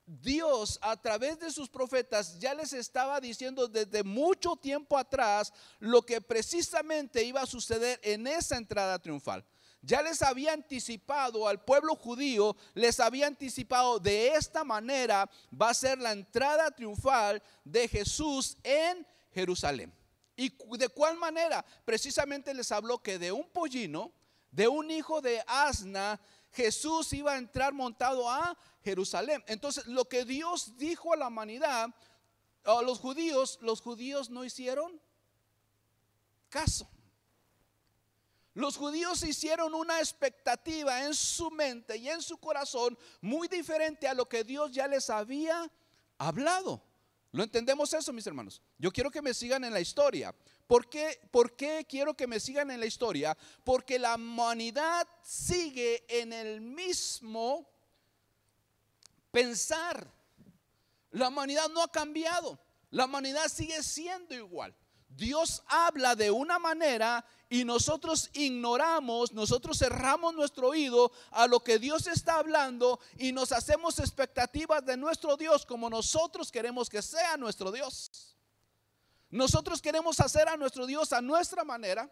Dios, a través de sus profetas, ya les estaba diciendo desde mucho tiempo atrás lo que precisamente iba a suceder en esa entrada triunfal. Ya les había anticipado al pueblo judío, les había anticipado: de esta manera va a ser la entrada triunfal de Jesús en Jerusalén. ¿Y de cuál manera? Precisamente les habló que de un pollino, de un hijo de asna, Jesús iba a entrar montado a Jerusalén. Entonces, lo que Dios dijo a la humanidad, a los judíos no hicieron caso. Los judíos hicieron una expectativa en su mente y en su corazón muy diferente a lo que Dios ya les había hablado. ¿Lo entendemos eso, mis hermanos? Yo quiero que me sigan en la historia. ¿Por qué quiero que me sigan en la historia? Porque la humanidad sigue en el mismo pensar. La humanidad no ha cambiado. La humanidad sigue siendo igual. Dios habla de una manera y nosotros ignoramos, nosotros cerramos nuestro oído a lo que Dios está hablando y nos hacemos expectativas de nuestro Dios como nosotros queremos que sea nuestro Dios. Nosotros queremos hacer a nuestro Dios a nuestra manera,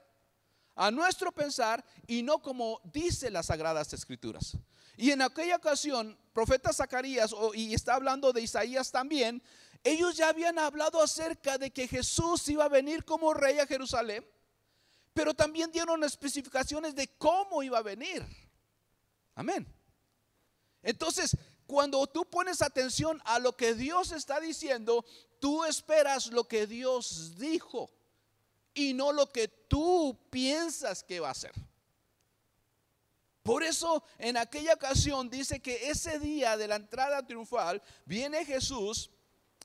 a nuestro pensar y no como dice las Sagradas Escrituras. Y en aquella ocasión, profeta Zacarías, y está hablando de Isaías también, ellos ya habían hablado acerca de que Jesús iba a venir como rey a Jerusalén, pero también dieron especificaciones de cómo iba a venir. Amén. Entonces, cuando tú pones atención a lo que Dios está diciendo, tú esperas lo que Dios dijo y no lo que tú piensas que va a hacer. Por eso en aquella ocasión dice que ese día de la entrada triunfal viene Jesús.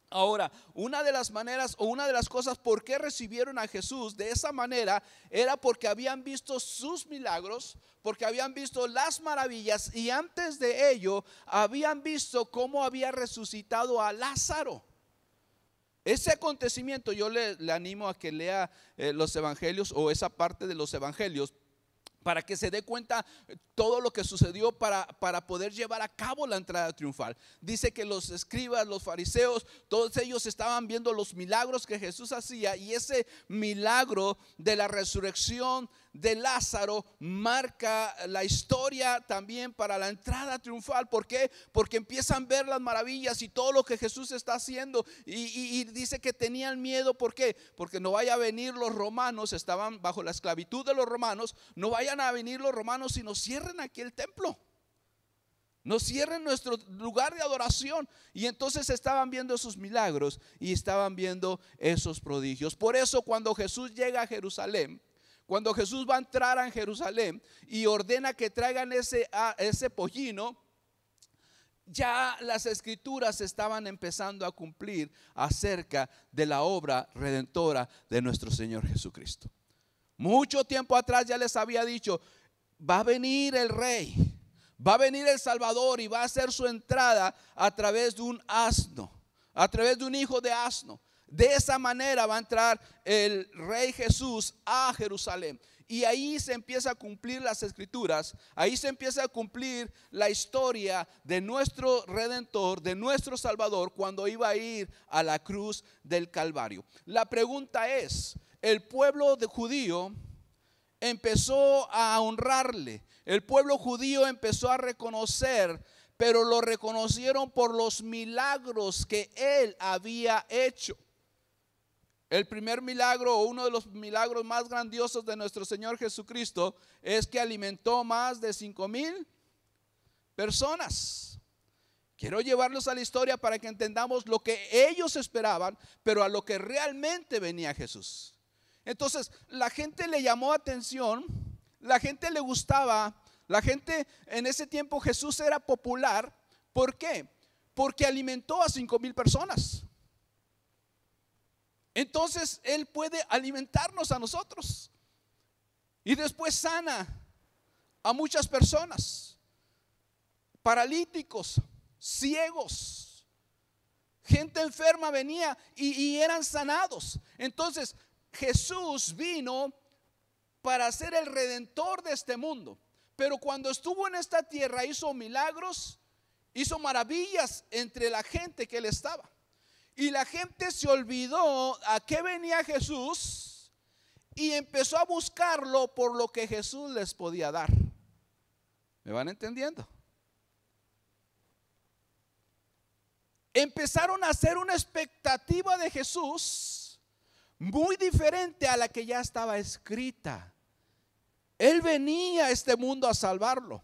Ahora, una de las maneras o una de las cosas por qué recibieron a Jesús de esa manera era porque habían visto sus milagros, porque habían visto las maravillas y antes de ello habían visto cómo había resucitado a Lázaro. Ese acontecimiento yo le animo a que lea los evangelios o esa parte de los evangelios, para que se dé cuenta todo lo que sucedió para poder llevar a cabo la entrada triunfal. Dice que los escribas, los fariseos, todos ellos estaban viendo los milagros que Jesús hacía, y ese milagro de la resurrección de Lázaro marca la historia también para la entrada triunfal. ¿Por qué? Porque empiezan a ver las maravillas y todo lo que Jesús está haciendo, y dice que tenían miedo. ¿Por qué? Porque no vaya a venir los romanos, estaban bajo la esclavitud de los romanos, no vayan a venir los romanos y nos cierren aquí el templo, nos cierren nuestro lugar de adoración. Y entonces estaban viendo esos milagros y estaban viendo esos prodigios. Por eso cuando Jesús llega a Jerusalén, cuando Jesús va a entrar a Jerusalén y ordena que traigan ese pollino, ya las escrituras estaban empezando a cumplir acerca de la obra redentora de nuestro Señor Jesucristo. Mucho tiempo atrás ya les había dicho: va a venir el rey, va a venir el Salvador y va a hacer su entrada a través de un asno, a través de un hijo de asno. De esa manera va a entrar el rey Jesús a Jerusalén. Y ahí se empieza a cumplir las escrituras, ahí se empieza a cumplir la historia de nuestro Redentor, de nuestro Salvador, cuando iba a ir a la cruz del Calvario. La pregunta es: el pueblo judío empezó a honrarle, el pueblo judío empezó a reconocer, pero lo reconocieron por los milagros que él había hecho. El primer milagro, o uno de los milagros más grandiosos de nuestro Señor Jesucristo, es que alimentó más de 5,000 personas. Quiero llevarlos a la historia para que entendamos lo que ellos esperaban, pero a lo que realmente venía Jesús. Entonces la gente le llamó atención, la gente le gustaba, la gente en ese tiempo Jesús era popular. ¿Por qué? Porque alimentó a 5,000 personas. Entonces Él puede alimentarnos a nosotros. Y después sana a muchas personas, paralíticos, ciegos, gente enferma venía y eran sanados. Entonces Jesús vino para ser el redentor de este mundo, pero cuando estuvo en esta tierra hizo milagros, hizo maravillas entre la gente que Él estaba. Y la gente se olvidó a qué venía Jesús y empezó a buscarlo por lo que Jesús les podía dar. ¿Me van entendiendo? Empezaron a hacer una expectativa de Jesús muy diferente a la que ya estaba escrita. Él venía a este mundo a salvarlo.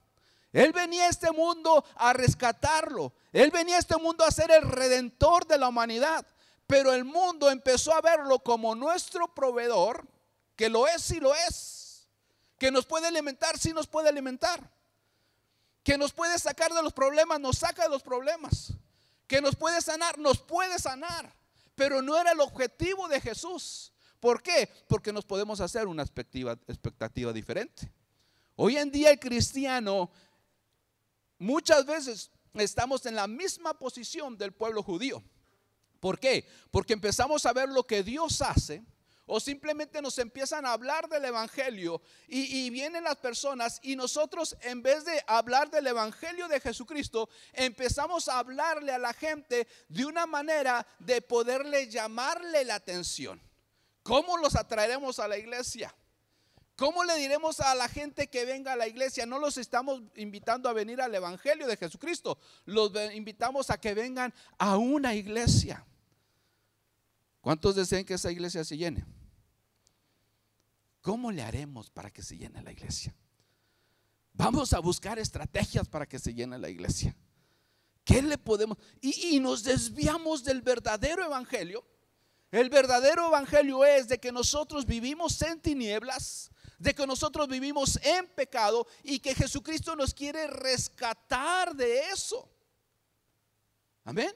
Él venía a este mundo a rescatarlo. Él venía a este mundo a ser el redentor de la humanidad. Pero el mundo empezó a verlo como nuestro proveedor, que lo es, sí lo es, que nos puede alimentar, sí nos puede alimentar, que nos puede sacar de los problemas, nos saca de los problemas, que nos puede sanar, nos puede sanar. Pero no era el objetivo de Jesús. ¿Por qué? Porque nos podemos hacer una expectativa diferente. Hoy en día el cristiano muchas veces estamos en la misma posición del pueblo judío. ¿Por qué? Porque empezamos a ver lo que Dios hace, o simplemente nos empiezan a hablar del evangelio y vienen las personas y nosotros, en vez de hablar del evangelio de Jesucristo, empezamos a hablarle a la gente de una manera de poderle llamarle la atención. ¿Cómo los atraeremos a la iglesia? ¿Cómo le diremos a la gente que venga a la iglesia? No los estamos invitando a venir al evangelio de Jesucristo, los invitamos a que vengan a una iglesia. ¿Cuántos desean que esa iglesia se llene? ¿Cómo le haremos para que se llene la iglesia? Vamos a buscar estrategias para que se llene la iglesia. ¿Qué le podemos? Y nos desviamos del verdadero evangelio. El verdadero evangelio es de que nosotros vivimos en tinieblas, de que nosotros vivimos en pecado y que Jesucristo nos quiere rescatar de eso. Amén.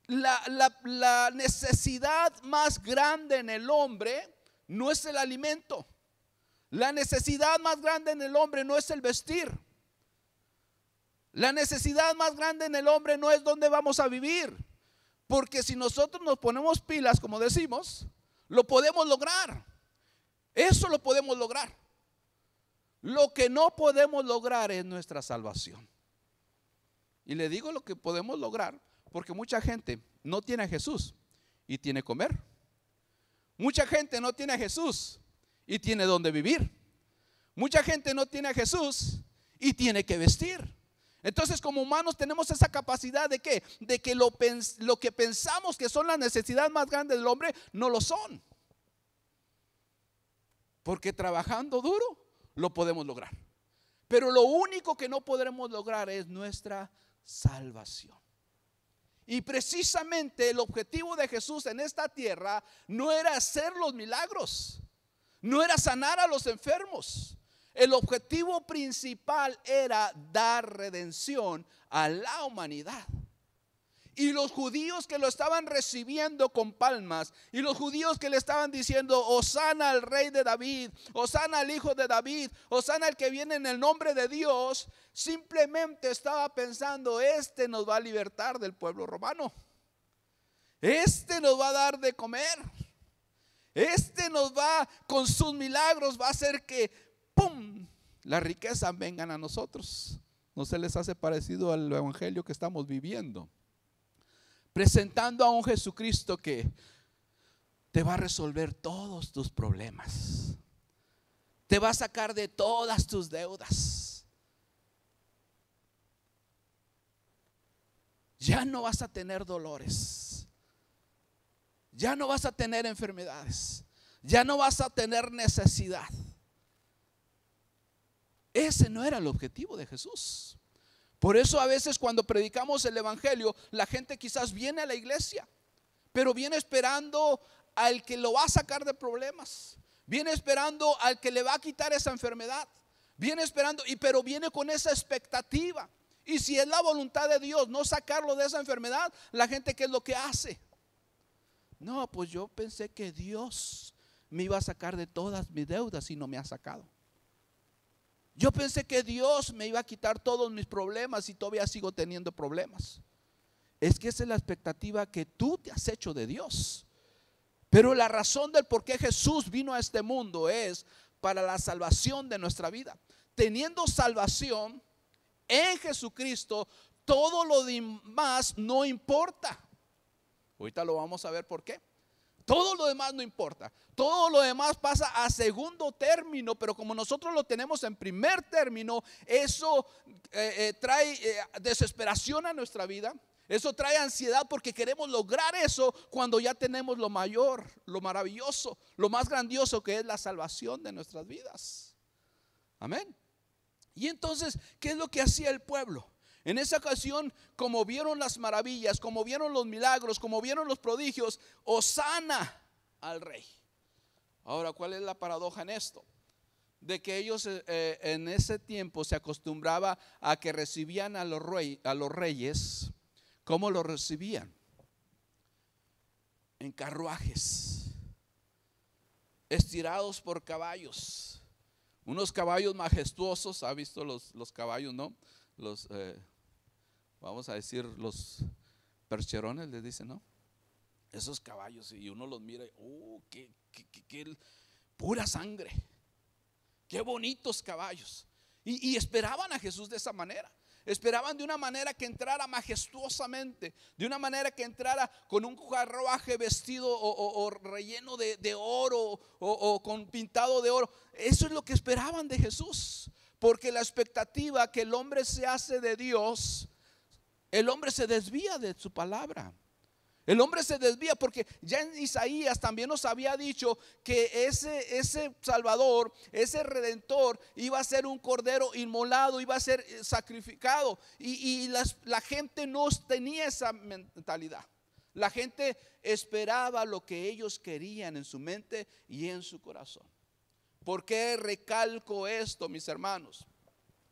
La necesidad más grande en el hombre no es el alimento. La necesidad más grande en el hombre no es el vestir. La necesidad más grande en el hombre no es dónde vamos a vivir. Porque si nosotros nos ponemos pilas, como decimos, lo podemos lograr. Eso lo podemos lograr. Lo que no podemos lograr es nuestra salvación. Y le digo lo que podemos lograr porque mucha gente no tiene a Jesús y tiene que comer. Mucha gente no tiene a Jesús y tiene donde vivir. Mucha gente no tiene a Jesús y tiene que vestir. Entonces, como humanos tenemos esa capacidad de ¿qué? De que lo que pensamos que son las necesidades más grandes del hombre no lo son. Porque trabajando duro lo podemos lograr. Pero lo único que no podremos lograr es nuestra salvación. Y precisamente el objetivo de Jesús en esta tierra no era hacer los milagros, no era sanar a los enfermos. El objetivo principal era dar redención a la humanidad. Y los judíos que lo estaban recibiendo con palmas, y los judíos que le estaban diciendo: Hosana al rey de David, Hosana al hijo de David, Hosana al que viene en el nombre de Dios, simplemente estaba pensando: este nos va a libertar del pueblo romano, este nos va a dar de comer, este nos va, con sus milagros va a hacer que ¡pum!, las riquezas vengan a nosotros. ¿No se les hace parecido al evangelio que estamos viviendo? Presentando a un Jesucristo que te va a resolver todos tus problemas, te va a sacar de todas tus deudas. Ya no vas a tener dolores, ya no vas a tener enfermedades, ya no vas a tener necesidad. Ese no era el objetivo de Jesús. Por eso a veces cuando predicamos el evangelio, la gente quizás viene a la iglesia, pero viene esperando al que lo va a sacar de problemas, viene esperando al que le va a quitar esa enfermedad, viene esperando, pero viene con esa expectativa. Y si es la voluntad de Dios no sacarlo de esa enfermedad, la gente, ¿qué es lo que hace? No, pues yo pensé que Dios me iba a sacar de todas mis deudas y no me ha sacado. Yo pensé que Dios me iba a quitar todos mis problemas y todavía sigo teniendo problemas. Es que esa es la expectativa que tú te has hecho de Dios. Pero la razón del por qué Jesús vino a este mundo es para la salvación de nuestra vida. Teniendo salvación en Jesucristo, todo lo demás no importa. Ahorita lo vamos a ver por qué. Todo lo demás no importa. Todo lo demás pasa a segundo término. Pero como nosotros lo tenemos en primer término, eso trae desesperación a nuestra vida. Eso trae ansiedad porque queremos lograr eso cuando ya tenemos lo mayor, lo maravilloso, lo más grandioso, que es la salvación de nuestras vidas. Amén. Y entonces, ¿qué es lo que hacía el pueblo? En esa ocasión, como vieron las maravillas, como vieron los milagros, como vieron los prodigios, hosana al rey. Ahora, ¿cuál es la paradoja en esto? De que ellos en ese tiempo se acostumbraba a que recibían a los reyes. ¿Cómo los recibían? En carruajes, estirados por caballos, unos caballos majestuosos. ¿Ha visto los caballos, no? vamos a decir, los percherones, les dicen, ¿no? Esos caballos, y uno los mira, qué pura sangre, qué bonitos caballos. Y esperaban a Jesús de esa manera. Esperaban de una manera que entrara majestuosamente, de una manera que entrara con un carruaje vestido o relleno de oro o con pintado de oro. Eso es lo que esperaban de Jesús, porque la expectativa que el hombre se hace de Dios, el hombre se desvía de su palabra. El hombre se desvía porque ya en Isaías también nos había dicho que ese Salvador, ese Redentor iba a ser un cordero inmolado, iba a ser sacrificado. Y la gente no tenía esa mentalidad. La gente esperaba lo que ellos querían en su mente y en su corazón. ¿Por qué recalco esto, mis hermanos?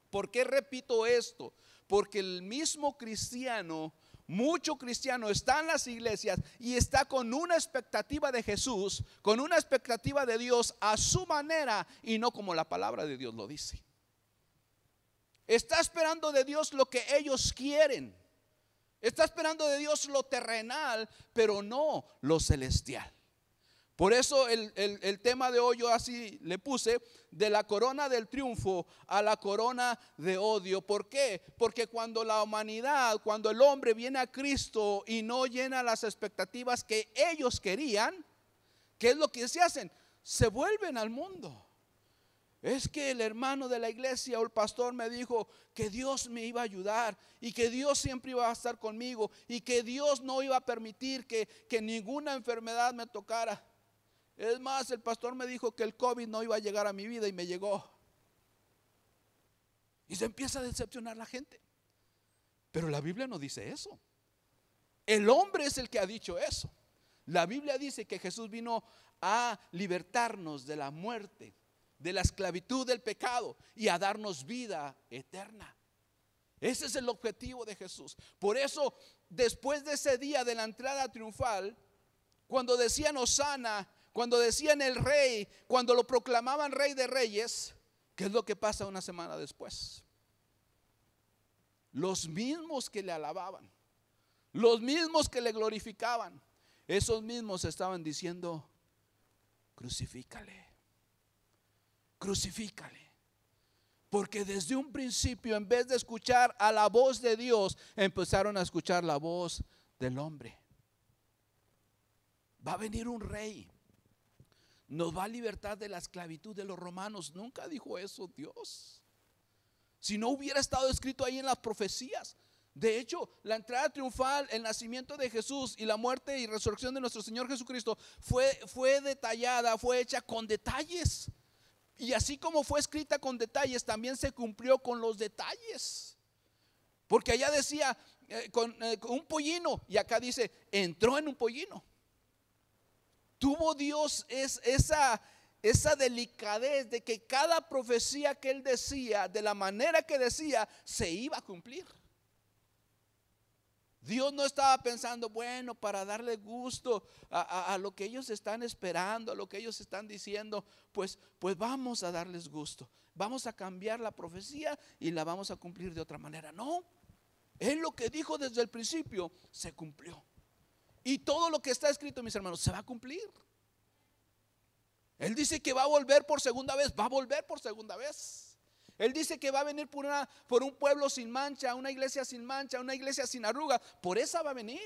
¿Por qué repito esto? Porque el mismo cristiano, mucho cristiano está en las iglesias y está con una expectativa de Jesús, con una expectativa de Dios a su manera y no como la palabra de Dios lo dice. Está esperando de Dios lo que ellos quieren. Está esperando de Dios lo terrenal, pero no lo celestial. Por eso el tema de hoy yo así le puse: de la corona del triunfo a la corona de odio. ¿Por qué? Porque cuando la humanidad, cuando el hombre viene a Cristo y no llena las expectativas que ellos querían, ¿qué es lo que se hacen? Se vuelven al mundo. Es que el hermano de la iglesia o el pastor me dijo que Dios me iba a ayudar y que Dios siempre iba a estar conmigo y que Dios no iba a permitir que ninguna enfermedad me tocara. Es más, el pastor me dijo que el COVID no iba a llegar a mi vida y me llegó. Y se empieza a decepcionar la gente. Pero la Biblia no dice eso. El hombre es el que ha dicho eso. La Biblia dice que Jesús vino a libertarnos de la muerte, de la esclavitud del pecado y a darnos vida eterna. Ese es el objetivo de Jesús. Por eso, después de ese día de la entrada triunfal, cuando decían Hosana, cuando decían el rey, cuando lo proclamaban rey de reyes, ¿qué es lo que pasa una semana después? Los mismos que le alababan, los mismos que le glorificaban, esos mismos estaban diciendo: crucifícale, crucifícale. Porque desde un principio, en vez de escuchar a la voz de Dios, empezaron a escuchar la voz del hombre. Va a venir un rey, nos va a libertar de la esclavitud de los romanos. Nunca dijo eso Dios. Si no hubiera estado escrito ahí en las profecías. De hecho, la entrada triunfal, el nacimiento de Jesús y la muerte y resurrección de nuestro Señor Jesucristo fue detallada, fue hecha con detalles. Y así como fue escrita con detalles, también se cumplió con los detalles. Porque allá decía con un pollino, y acá dice entró en un pollino. Tuvo Dios esa delicadez de que cada profecía que él decía, de la manera que decía, se iba a cumplir. Dios no estaba pensando, bueno, para darle gusto a lo que ellos están esperando, a lo que ellos están diciendo, pues vamos a darles gusto. Vamos a cambiar la profecía y la vamos a cumplir de otra manera. No, él lo que dijo desde el principio se cumplió. Y todo lo que está escrito, mis hermanos, se va a cumplir. Él dice que va a volver por segunda vez, va a volver por segunda vez. Él dice que va a venir por un pueblo sin mancha, una iglesia sin mancha, una iglesia sin arruga. Por esa va a venir.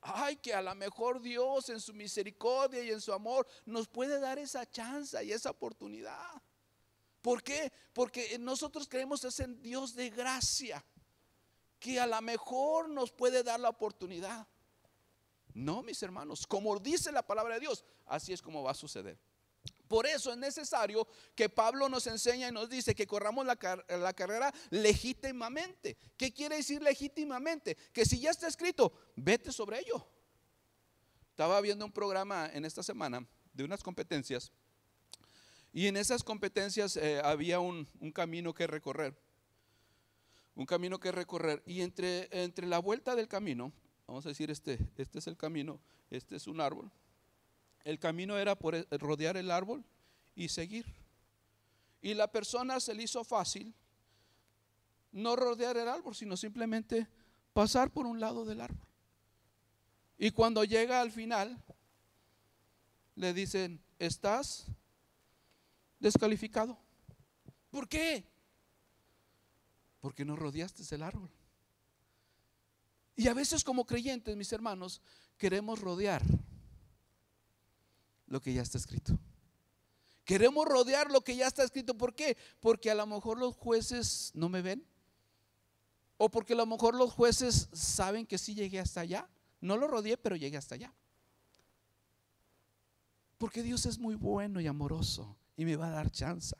Ay, que a lo mejor Dios en su misericordia y en su amor nos puede dar esa chance y esa oportunidad. ¿Por qué? Porque nosotros creemos es en Dios de gracia, que a lo mejor nos puede dar la oportunidad. No, mis hermanos, como dice la palabra de Dios, así es como va a suceder. Por eso es necesario que Pablo nos enseña y nos dice que corramos la carrera legítimamente. ¿Qué quiere decir legítimamente? Que si ya está escrito, vete sobre ello. Estaba viendo un programa en esta semana de unas competencias, y en esas competencias había un camino que recorrer. Un camino que recorrer, y entre la vuelta del camino, vamos a decir este es el camino, este es un árbol. El camino era por rodear el árbol y seguir. Y la persona se le hizo fácil no rodear el árbol, sino simplemente pasar por un lado del árbol. Y cuando llega al final, le dicen: estás descalificado. ¿Por qué? Porque no rodeaste el árbol. Y a veces como creyentes, mis hermanos, queremos rodear lo que ya está escrito. Queremos rodear lo que ya está escrito. ¿Por qué? Porque a lo mejor los jueces no me ven. O porque a lo mejor los jueces saben que sí llegué hasta allá. No lo rodeé, pero llegué hasta allá. Porque Dios es muy bueno y amoroso y me va a dar chance.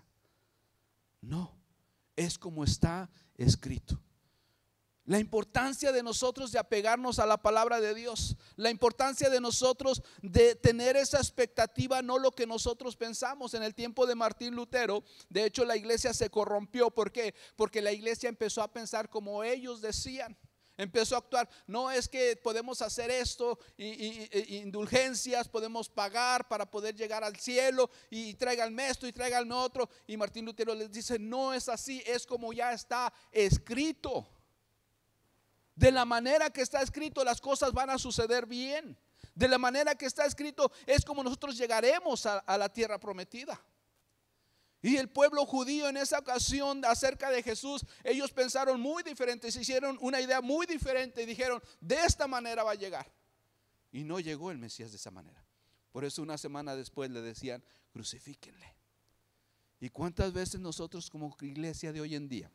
No, es como está escrito. La importancia de nosotros de apegarnos a la palabra de Dios, la importancia de nosotros de tener esa expectativa, no lo que nosotros pensamos. En el tiempo de Martín Lutero, de hecho, la iglesia se corrompió. ¿Por qué? Porque la iglesia empezó a pensar como ellos decían. Empezó a actuar, no es que podemos hacer esto, indulgencias, podemos pagar para poder llegar al cielo, y tráiganme esto y tráiganme otro. Y Martín Lutero les dice: no es así, es como ya está escrito. De la manera que está escrito, las cosas van a suceder bien. De la manera que está escrito, es como nosotros llegaremos a la tierra prometida. Y el pueblo judío en esa ocasión acerca de Jesús, ellos pensaron muy diferente, se hicieron una idea muy diferente y dijeron: de esta manera va a llegar. Y no llegó el Mesías de esa manera. Por eso una semana después le decían: crucifíquenle. ¿Y cuántas veces nosotros como iglesia de hoy en día,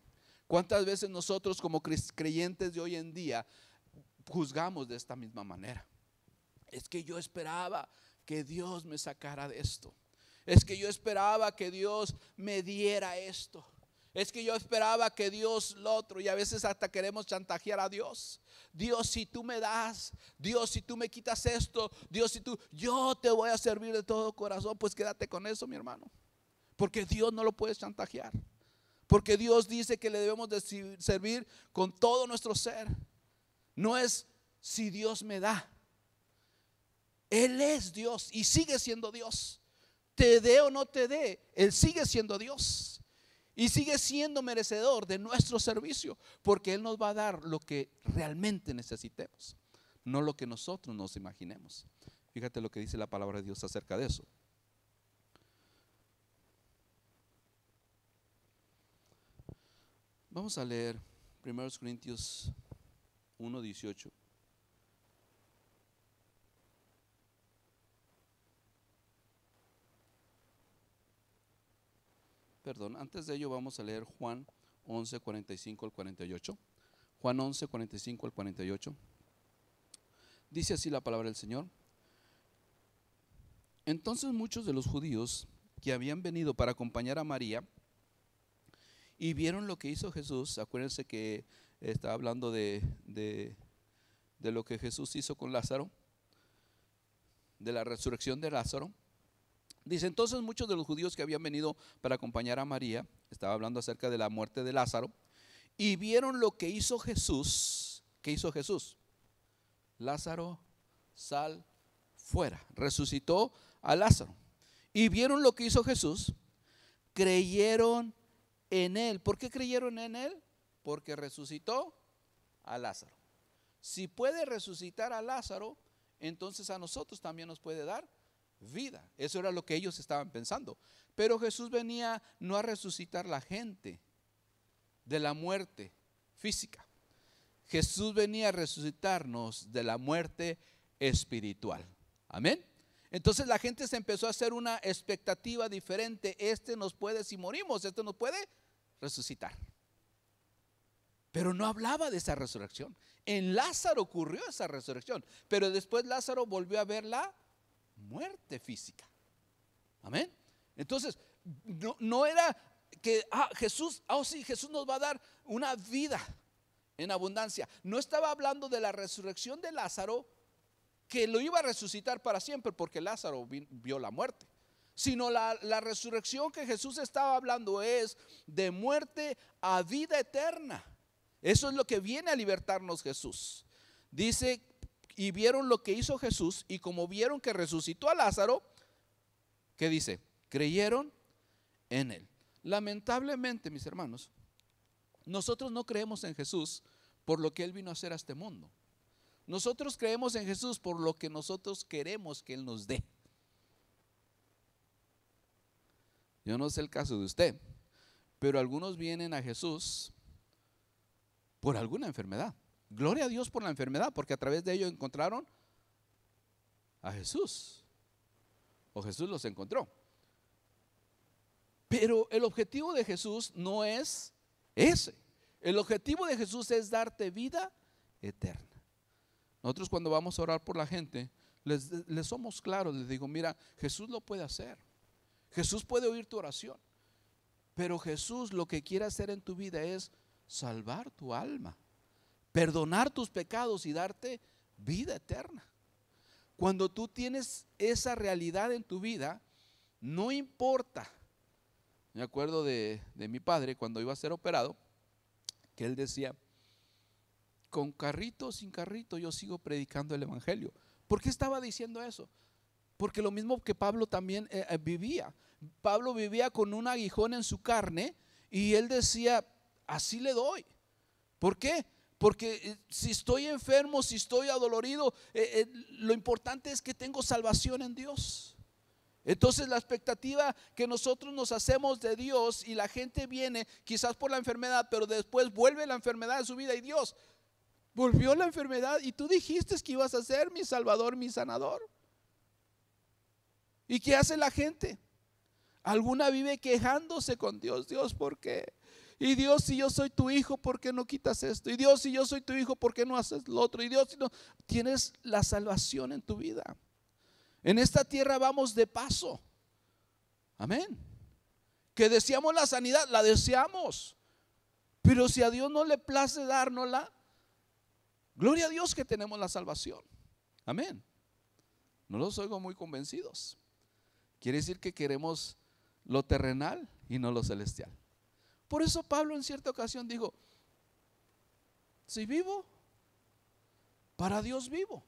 cuántas veces nosotros como creyentes de hoy en día juzgamos de esta misma manera? Es que yo esperaba que Dios me sacara de esto. Es que yo esperaba que Dios me diera esto. Es que yo esperaba que Dios lo otro. Y a veces hasta queremos chantajear a Dios. Dios, si tú me das, Dios, si tú me quitas esto, Dios, si tú, yo te voy a servir de todo corazón. Pues quédate con eso, mi hermano. Porque Dios no lo puedes chantajear. Porque Dios dice que le debemos de servir con todo nuestro ser. No es si Dios me da. Él es Dios y sigue siendo Dios. Te dé o no te dé, Él sigue siendo Dios y sigue siendo merecedor de nuestro servicio, porque Él nos va a dar lo que realmente necesitemos, no lo que nosotros nos imaginemos. Fíjate lo que dice la palabra de Dios acerca de eso. Vamos a leer 1 Corintios 1:18. Perdón, antes de ello vamos a leer Juan 11:45 al 48. Juan 11:45 al 48. Dice así la palabra del Señor: entonces muchos de los judíos que habían venido para acompañar a María y vieron lo que hizo Jesús. Acuérdense que está hablando de lo que Jesús hizo con Lázaro, de la resurrección de Lázaro. Dice: entonces muchos de los judíos que habían venido para acompañar a María, estaba hablando acerca de la muerte de Lázaro, y vieron lo que hizo Jesús. ¿Qué hizo Jesús? Lázaro, sal fuera. Resucitó a Lázaro. Y vieron lo que hizo Jesús, creyeron en Él. ¿Por qué creyeron en Él? Porque resucitó a Lázaro. Si puede resucitar a Lázaro, entonces a nosotros también nos puede dar vida. Eso era lo que ellos estaban pensando. Pero Jesús venía no a resucitar la gente de la muerte física. Jesús venía a resucitarnos de la muerte espiritual. Amén. Entonces la gente se empezó a hacer una expectativa diferente. Este nos puede, si morimos, este nos puede resucitar. Pero no hablaba de esa resurrección. En Lázaro ocurrió esa resurrección, pero después Lázaro volvió a ver la muerte física. Amén. Entonces no era que Jesús nos va a dar una vida en abundancia. No estaba hablando de la resurrección de Lázaro, que lo iba a resucitar para siempre, porque Lázaro vio la muerte, sino la resurrección que Jesús estaba hablando es de muerte a vida eterna. Eso es lo que viene a libertarnos Jesús. Dice: y vieron lo que hizo Jesús, y como vieron que resucitó a Lázaro, ¿qué dice? Creyeron en Él. Lamentablemente, mis hermanos, nosotros no creemos en Jesús por lo que Él vino a hacer a este mundo. Nosotros creemos en Jesús por lo que nosotros queremos que Él nos dé. Yo no sé el caso de usted, pero algunos vienen a Jesús por alguna enfermedad. Gloria a Dios por la enfermedad, porque a través de ello encontraron a Jesús, o Jesús los encontró. Pero el objetivo de Jesús no es ese. El objetivo de Jesús es darte vida eterna. Nosotros cuando vamos a orar por la gente, les somos claros, les digo, mira, Jesús lo puede hacer. Jesús puede oír tu oración. Pero Jesús lo que quiere hacer en tu vida es salvar tu alma, perdonar tus pecados y darte vida eterna. Cuando tú tienes esa realidad en tu vida, no importa. Me acuerdo de mi padre cuando iba a ser operado, que él decía, con carrito o sin carrito yo sigo predicando el evangelio. ¿Por qué estaba diciendo eso? Porque lo mismo que Pablo también vivía. Pablo vivía con un aguijón en su carne y él decía, así le doy. ¿Por qué? Porque si estoy enfermo, si estoy adolorido, lo importante es que tengo salvación en Dios. Entonces la expectativa que nosotros nos hacemos de Dios, y la gente viene quizás por la enfermedad, pero después vuelve la enfermedad a su vida y Dios volvió la enfermedad y tú dijiste que ibas a ser mi salvador, mi sanador. ¿Y qué hace la gente? Alguna vive quejándose con Dios. Dios, ¿por qué? Y Dios, si yo soy tu hijo, ¿por qué no quitas esto? Y Dios, si yo soy tu hijo, ¿por qué no haces lo otro? Y Dios, si no, tienes la salvación en tu vida. En esta tierra vamos de paso. Amén. Que deseamos la sanidad, la deseamos. Pero si a Dios no le place dárnosla, gloria a Dios que tenemos la salvación. Amén. No los oigo muy convencidos. Quiere decir que queremos lo terrenal y no lo celestial. Por eso Pablo en cierta ocasión dijo, si vivo, para Dios vivo.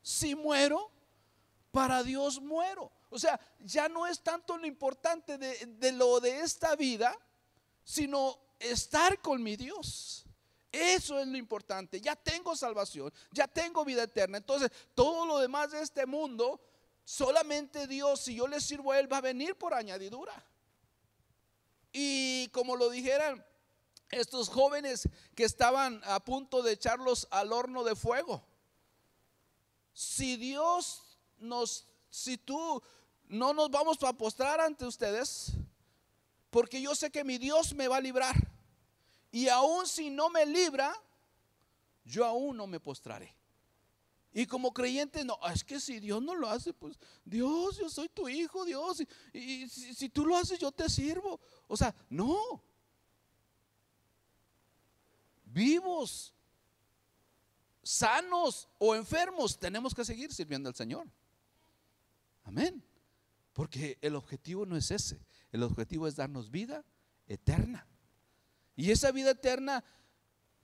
Si muero, para Dios muero. O sea, ya no es tanto lo importante de lo de esta vida, sino estar con mi Dios. Eso es lo importante. Ya tengo salvación, ya tengo vida eterna. Entonces todo lo demás de este mundo, solamente Dios, si yo le sirvo a Él, va a venir por añadidura. Y como lo dijeran estos jóvenes que estaban a punto de echarlos al horno de fuego, si tú no nos vamos a postrar ante ustedes, porque yo sé que mi Dios me va a librar, y aún si no me libra, yo aún no me postraré. Y como creyente, no, es que si Dios no lo hace, pues Dios, yo soy tu hijo, Dios, y si tú lo haces, yo te sirvo. O sea, no. Vivos, sanos o enfermos, tenemos que seguir sirviendo al Señor. Amén. Porque el objetivo no es ese. El objetivo es darnos vida eterna. Y esa vida eterna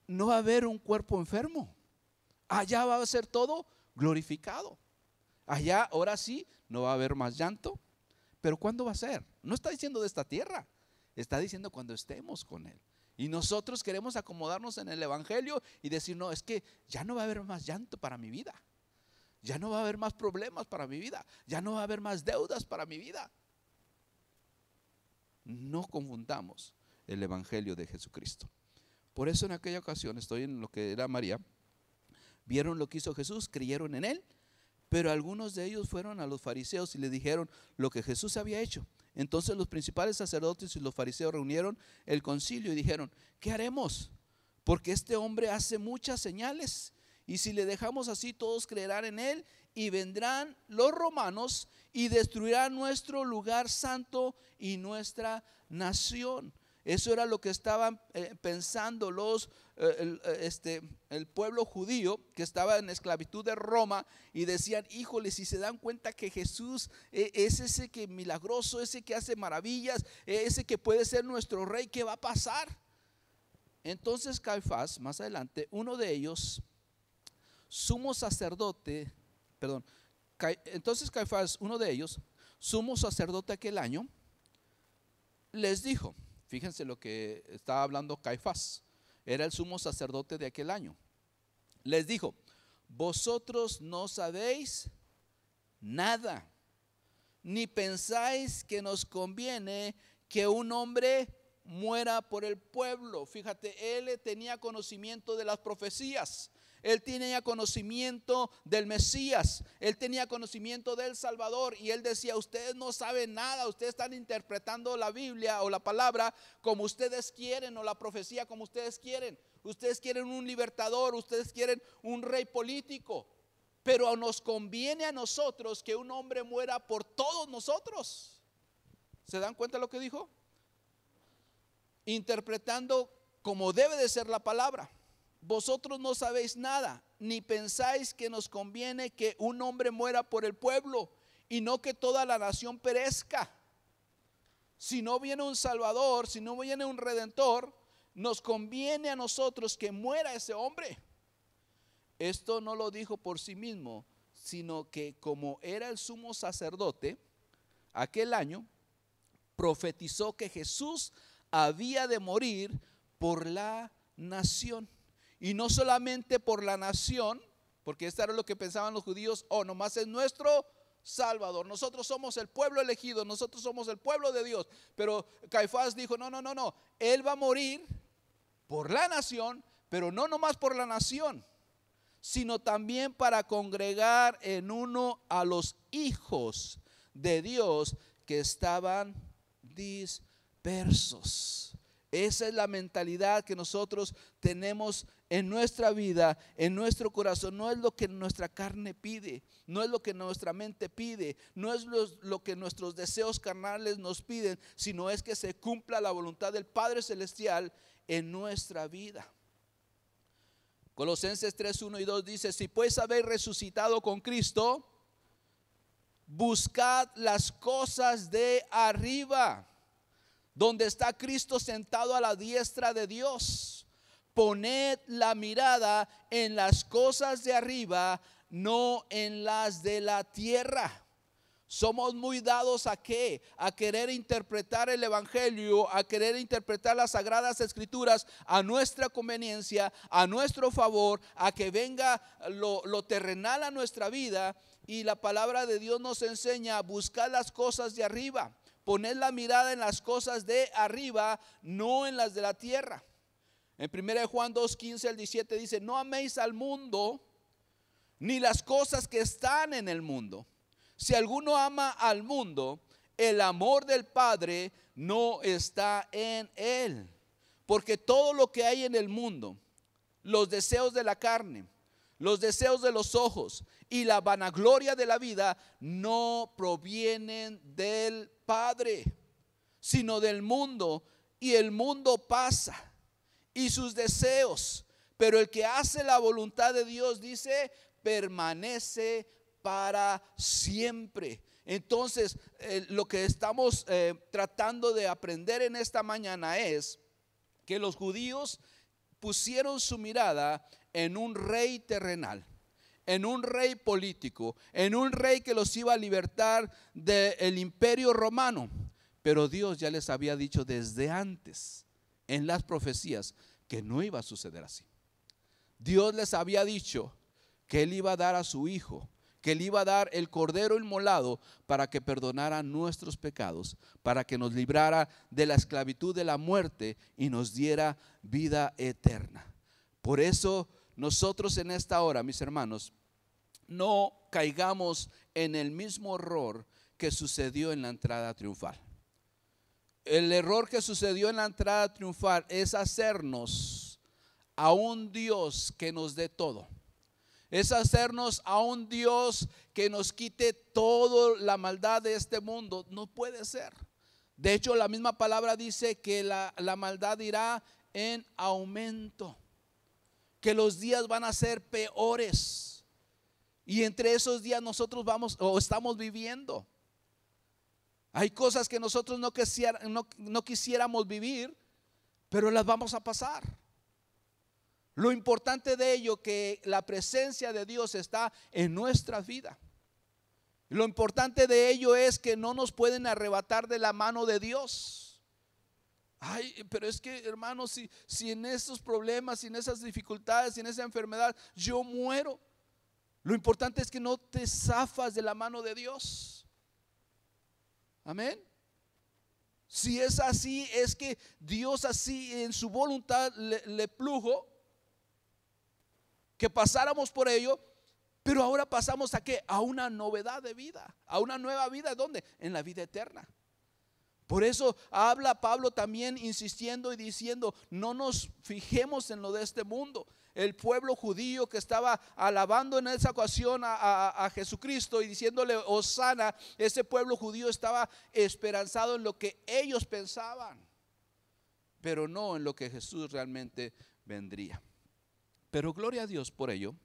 no va a haber un cuerpo enfermo. Allá va a ser todo glorificado. Allá, ahora sí, no va a haber más llanto. Pero ¿cuándo va a ser? No está diciendo de esta tierra, está diciendo cuando estemos con Él. Y nosotros queremos acomodarnos en el evangelio y decir, no, es que ya no va a haber más llanto para mi vida. Ya no va a haber más problemas para mi vida. Ya no va a haber más deudas para mi vida. No confundamos el evangelio de Jesucristo. Por eso en aquella ocasión, estoy en lo que era María, vieron lo que hizo Jesús, creyeron en Él, pero algunos de ellos fueron a los fariseos y le dijeron lo que Jesús había hecho. Entonces los principales sacerdotes y los fariseos reunieron el concilio y dijeron, ¿qué haremos? Porque este hombre hace muchas señales, y si le dejamos así, todos creerán en Él, y vendrán los romanos y destruirán nuestro lugar santo y nuestra nación. Eso era lo que estaban pensando el pueblo judío que estaba en esclavitud de Roma, y decían, híjole, si se dan cuenta que Jesús es ese que milagroso, ese que hace maravillas, ese que puede ser nuestro rey, ¿qué va a pasar? Entonces Caifás, más adelante, uno de ellos, sumo sacerdote aquel año, les dijo, Fíjense lo que estaba hablando Caifás. Era el sumo sacerdote de aquel año. Les dijo: vosotros no sabéis nada, ni pensáis que nos conviene que un hombre muera por el pueblo. Fíjate, él tenía conocimiento de las profecías. Él tenía conocimiento del Mesías, él tenía conocimiento del Salvador, y él decía: ustedes no saben nada, ustedes están interpretando la Biblia o la palabra como ustedes quieren, o la profecía como ustedes quieren. Ustedes quieren un libertador, ustedes quieren un rey político, pero nos conviene a nosotros que un hombre muera por todos nosotros. ¿Se dan cuenta lo que dijo? Interpretando como debe de ser la palabra. Vosotros no sabéis nada, ni pensáis que nos conviene que un hombre muera por el pueblo, y no que toda la nación perezca. Si no viene un Salvador, si no viene un Redentor, nos conviene a nosotros que muera ese hombre. Esto no lo dijo por sí mismo, sino que como era el sumo sacerdote aquel año, profetizó que Jesús había de morir por la nación. Y no solamente por la nación, porque esto era lo que pensaban los judíos: oh, nomás es nuestro Salvador, nosotros somos el pueblo elegido, nosotros somos el pueblo de Dios. Pero Caifás dijo: no, él va a morir por la nación, pero no nomás por la nación, sino también para congregar en uno a los hijos de Dios que estaban dispersos. Esa es la mentalidad que nosotros tenemos en nuestra vida, en nuestro corazón. No es lo que nuestra carne pide, no es lo que nuestra mente pide, no es lo que nuestros deseos carnales nos piden, sino es que se cumpla la voluntad del Padre Celestial en nuestra vida. Colosenses 3, 1 y 2 dice: si pues habéis resucitado con Cristo, buscad las cosas de arriba, donde está Cristo sentado a la diestra de Dios. Poned la mirada en las cosas de arriba, no en las de la tierra. Somos muy dados ¿a qué? A querer interpretar el evangelio, a querer interpretar las sagradas escrituras a nuestra conveniencia, a nuestro favor, a que venga lo terrenal a nuestra vida. Y la palabra de Dios nos enseña a buscar las cosas de arriba. Poned la mirada en las cosas de arriba, no en las de la tierra. En 1 Juan 2, 15 al 17 dice: no améis al mundo, ni las cosas que están en el mundo. Si alguno ama al mundo, el amor del Padre no está en él. Porque todo lo que hay en el mundo, los deseos de la carne, los deseos de los ojos y la vanagloria de la vida, no provienen del Padre, sino del mundo. Y el mundo pasa y sus deseos, pero el que hace la voluntad de Dios, dice, permanece para siempre. Entonces lo que estamos tratando de aprender en esta mañana es que los judíos pusieron su mirada en un rey terrenal, en un rey político, en un rey que los iba a libertar del imperio romano. Pero Dios ya les había dicho desde antes en las profecías que no iba a suceder así. Dios les había dicho que Él iba a dar a su hijo, que Él iba a dar el cordero inmolado para que perdonara nuestros pecados, para que nos librara de la esclavitud de la muerte y nos diera vida eterna. Por eso nosotros en esta hora, mis hermanos, no caigamos en el mismo error que sucedió en la entrada triunfal. El error que sucedió en la entrada triunfal es hacernos a un Dios que nos dé todo. Es hacernos a un Dios que nos quite toda la maldad de este mundo. No puede ser. De hecho, la misma palabra dice que la maldad irá en aumento, que los días van a ser peores. Y entre esos días nosotros estamos viviendo. Hay cosas que nosotros no quisiéramos vivir, pero las vamos a pasar. Lo importante de ello que la presencia de Dios está en nuestra vida. Lo importante de ello es que no nos pueden arrebatar de la mano de Dios. Ay, pero es que, hermanos, si en esos problemas, si en esas dificultades, si en esa enfermedad yo muero, lo importante es que no te zafas de la mano de Dios. Amén. Si es así, es que Dios así en su voluntad le plujo que pasáramos por ello. Pero ahora pasamos ¿a qué? A una novedad de vida, a una nueva vida. ¿Dónde? En la vida eterna. Por eso habla Pablo también insistiendo y diciendo: no nos fijemos en lo de este mundo. El pueblo judío que estaba alabando en esa ocasión a Jesucristo y diciéndole Hosana, ese pueblo judío estaba esperanzado en lo que ellos pensaban, pero no en lo que Jesús realmente vendría. Pero gloria a Dios por ello,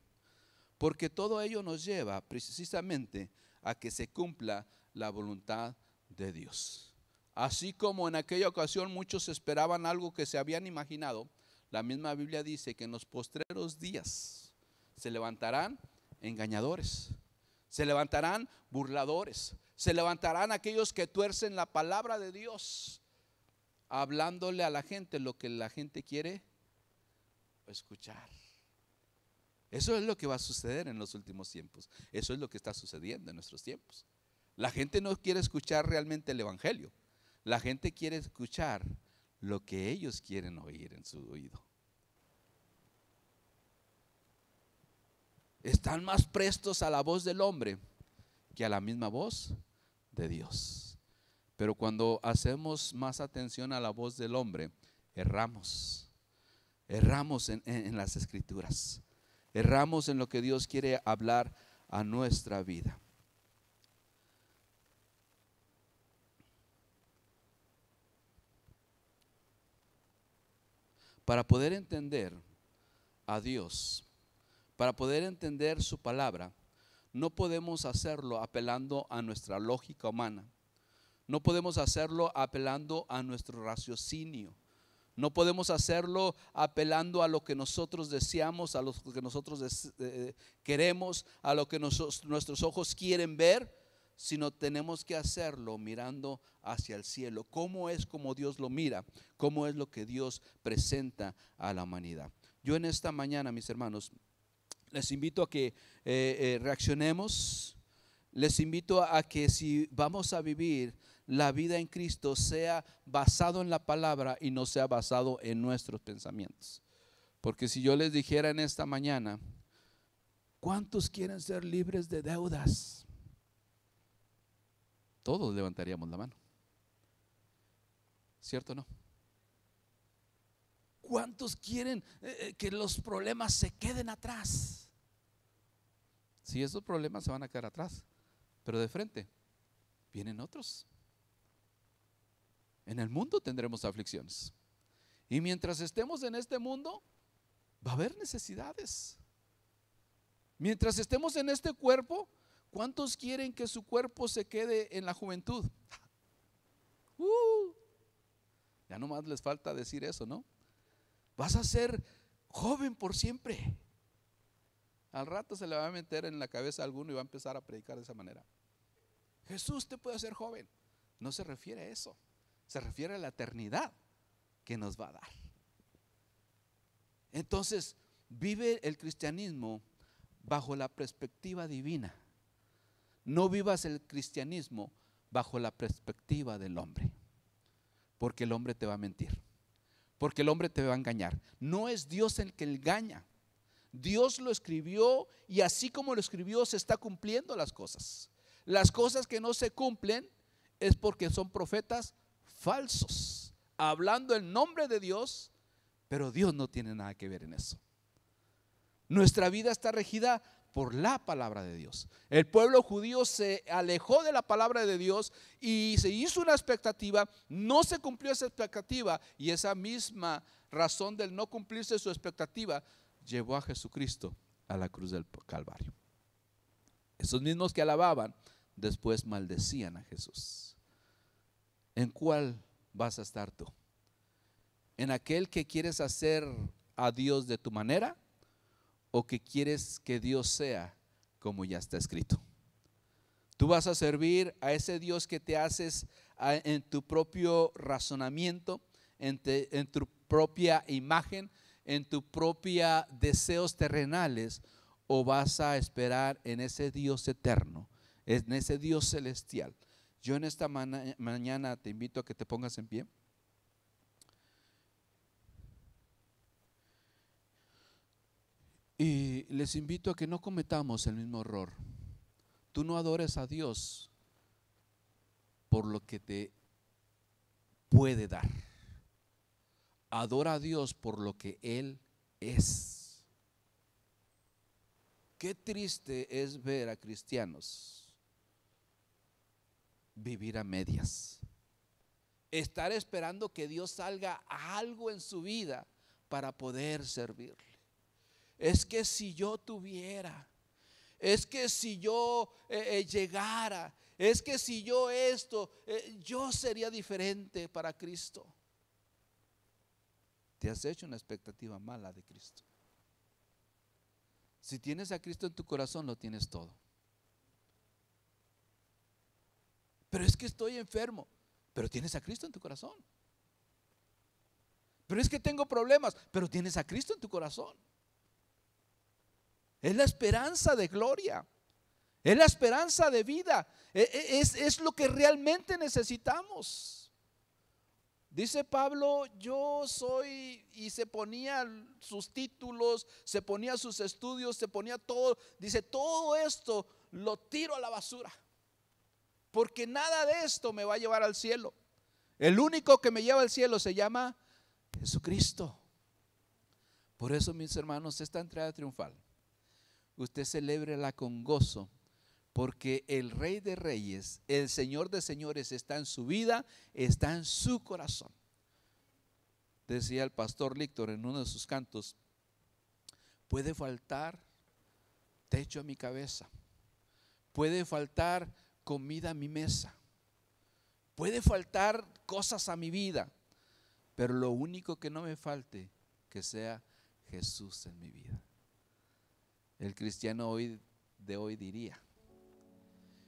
porque todo ello nos lleva precisamente a que se cumpla la voluntad de Dios. Así como en aquella ocasión muchos esperaban algo que se habían imaginado, la misma Biblia dice que en los postreros días se levantarán engañadores, se levantarán burladores, se levantarán aquellos que tuercen la palabra de Dios, hablándole a la gente lo que la gente quiere escuchar. Eso es lo que va a suceder en los últimos tiempos. Eso es lo que está sucediendo en nuestros tiempos. La gente no quiere escuchar realmente el evangelio. La gente quiere escuchar lo que ellos quieren oír en su oído. Están más prestos a la voz del hombre que a la misma voz de Dios. Pero cuando hacemos más atención a la voz del hombre, erramos. Erramos en las escrituras. Erramos en lo que Dios quiere hablar a nuestra vida. Para poder entender a Dios, para poder entender su palabra, no podemos hacerlo apelando a nuestra lógica humana. No podemos hacerlo apelando a nuestro raciocinio. No podemos hacerlo apelando a lo que nosotros deseamos, a lo que nosotros queremos, a lo que nuestros ojos quieren ver, sino tenemos que hacerlo mirando hacia el cielo. ¿Cómo es como Dios lo mira? ¿Cómo es lo que Dios presenta a la humanidad? Yo en esta mañana, mis hermanos, les invito a que reaccionemos. Les invito a que si vamos a vivir la vida en Cristo, sea basado en la palabra y no sea basado en nuestros pensamientos. Porque si yo les dijera en esta mañana, ¿cuántos quieren ser libres de deudas? Todos levantaríamos la mano. ¿Cierto o no? ¿Cuántos quieren que los problemas se queden atrás? Sí, esos problemas se van a quedar atrás, pero de frente vienen otros. En el mundo tendremos aflicciones. Y mientras estemos en este mundo, va a haber necesidades. Mientras estemos en este cuerpo, ¿cuántos quieren que su cuerpo se quede en la juventud? Ya nomás les falta decir eso, ¿no? Vas a ser joven por siempre. Al rato se le va a meter en la cabeza a alguno y va a empezar a predicar de esa manera. Jesús te puede hacer joven. No se refiere a eso. Se refiere a la eternidad que nos va a dar. Entonces, vive el cristianismo bajo la perspectiva divina. No vivas el cristianismo bajo la perspectiva del hombre, porque el hombre te va a mentir, porque el hombre te va a engañar. No es Dios el que engaña. Dios lo escribió y así como lo escribió se está cumpliendo las cosas. Las cosas que no se cumplen es porque son profetas falsos, hablando en nombre de Dios, pero Dios no tiene nada que ver en eso. Nuestra vida está regida por la palabra de Dios. El pueblo judío se alejó de la palabra de Dios y se hizo una expectativa, no se cumplió esa expectativa, y esa misma razón del no cumplirse su expectativa llevó a Jesucristo a la cruz del Calvario. Esos mismos que alababan después maldecían a Jesús. ¿En cuál vas a estar tú? ¿En aquel que quieres hacer a Dios de tu manera, o que quieres que Dios sea como ya está escrito? Tú vas a servir a ese Dios que te haces en tu propio razonamiento, en tu propia imagen, en tus propios deseos terrenales, o vas a esperar en ese Dios eterno, en ese Dios celestial? Yo en esta mañana te invito a que te pongas en pie. Y les invito a que no cometamos el mismo error. Tú no adores a Dios por lo que te puede dar. Adora a Dios por lo que Él es. Qué triste es ver a cristianos vivir a medias. Estar esperando que Dios salga algo en su vida para poder servirle. Es que si yo tuviera, es que si yo llegara, es que si yo esto, yo sería diferente para Cristo. Te has hecho una expectativa mala de Cristo. Si tienes a Cristo en tu corazón, lo tienes todo. Pero es que estoy enfermo, pero tienes a Cristo en tu corazón. Pero es que tengo problemas, pero tienes a Cristo en tu corazón. Es la esperanza de gloria, es la esperanza de vida, es lo que realmente necesitamos. Dice Pablo, yo soy, y se ponía sus títulos, se ponía sus estudios, se ponía todo. Dice, todo esto lo tiro a la basura, porque nada de esto me va a llevar al cielo. El único que me lleva al cielo se llama Jesucristo. Por eso, mis hermanos, esta entrada triunfal, usted celébrela con gozo, porque el Rey de Reyes, el Señor de Señores está en su vida, está en su corazón. Decía el pastor Líctor en uno de sus cantos: puede faltar techo a mi cabeza, puede faltar comida a mi mesa, puede faltar cosas a mi vida, pero lo único que no me falte, que sea Jesús en mi vida. El cristiano de hoy diría: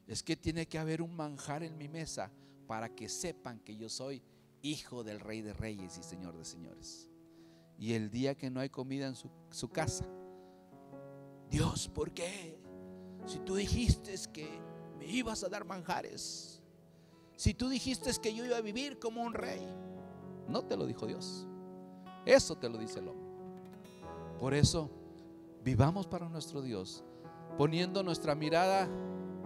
es que tiene que haber un manjar en mi mesa para que sepan que yo soy hijo del Rey de Reyes y Señor de Señores. Y el día que no hay comida en su casa, Dios, ¿por qué? Si tú dijiste que me ibas a dar manjares, si tú dijiste que yo iba a vivir como un rey. No te lo dijo Dios, eso te lo dice el hombre. Por eso vivamos para nuestro Dios, poniendo nuestra mirada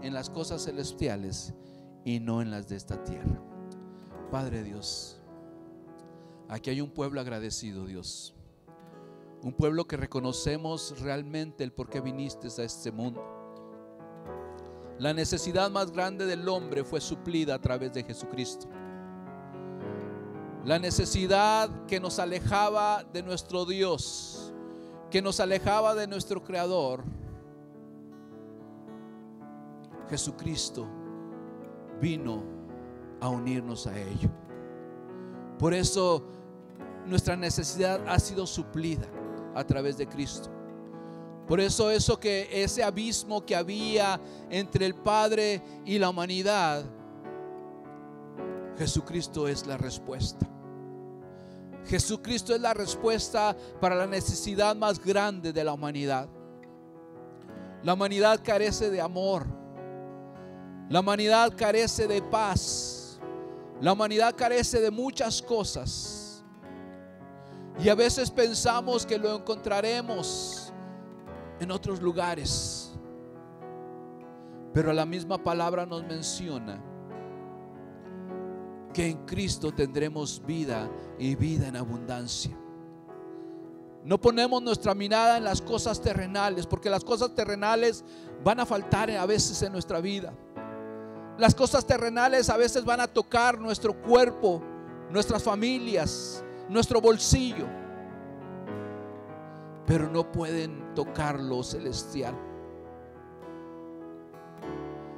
en las cosas celestiales y no en las de esta tierra. Padre Dios, aquí hay un pueblo agradecido, Dios, un pueblo que reconocemos realmente el por qué viniste a este mundo. La necesidad más grande del hombre fue suplida a través de Jesucristo. La necesidad que nos alejaba de nuestro Dios, que nos alejaba de nuestro Creador, Jesucristo vino a unirnos a ello. Por eso nuestra necesidad ha sido suplida a través de Cristo. Por eso ese abismo que había entre el Padre y la humanidad, Jesucristo es la respuesta. Jesucristo es la respuesta para la necesidad más grande de la humanidad. La humanidad carece de amor. La humanidad carece de paz. La humanidad carece de muchas cosas. Y a veces pensamos que lo encontraremos en otros lugares. Pero la misma palabra nos menciona que en Cristo tendremos vida y vida en abundancia. No ponemos nuestra mirada en las cosas terrenales, porque las cosas terrenales van a faltar a veces en nuestra vida. Las cosas terrenales a veces van a tocar nuestro cuerpo, nuestras familias, nuestro bolsillo, pero no pueden tocar lo celestial.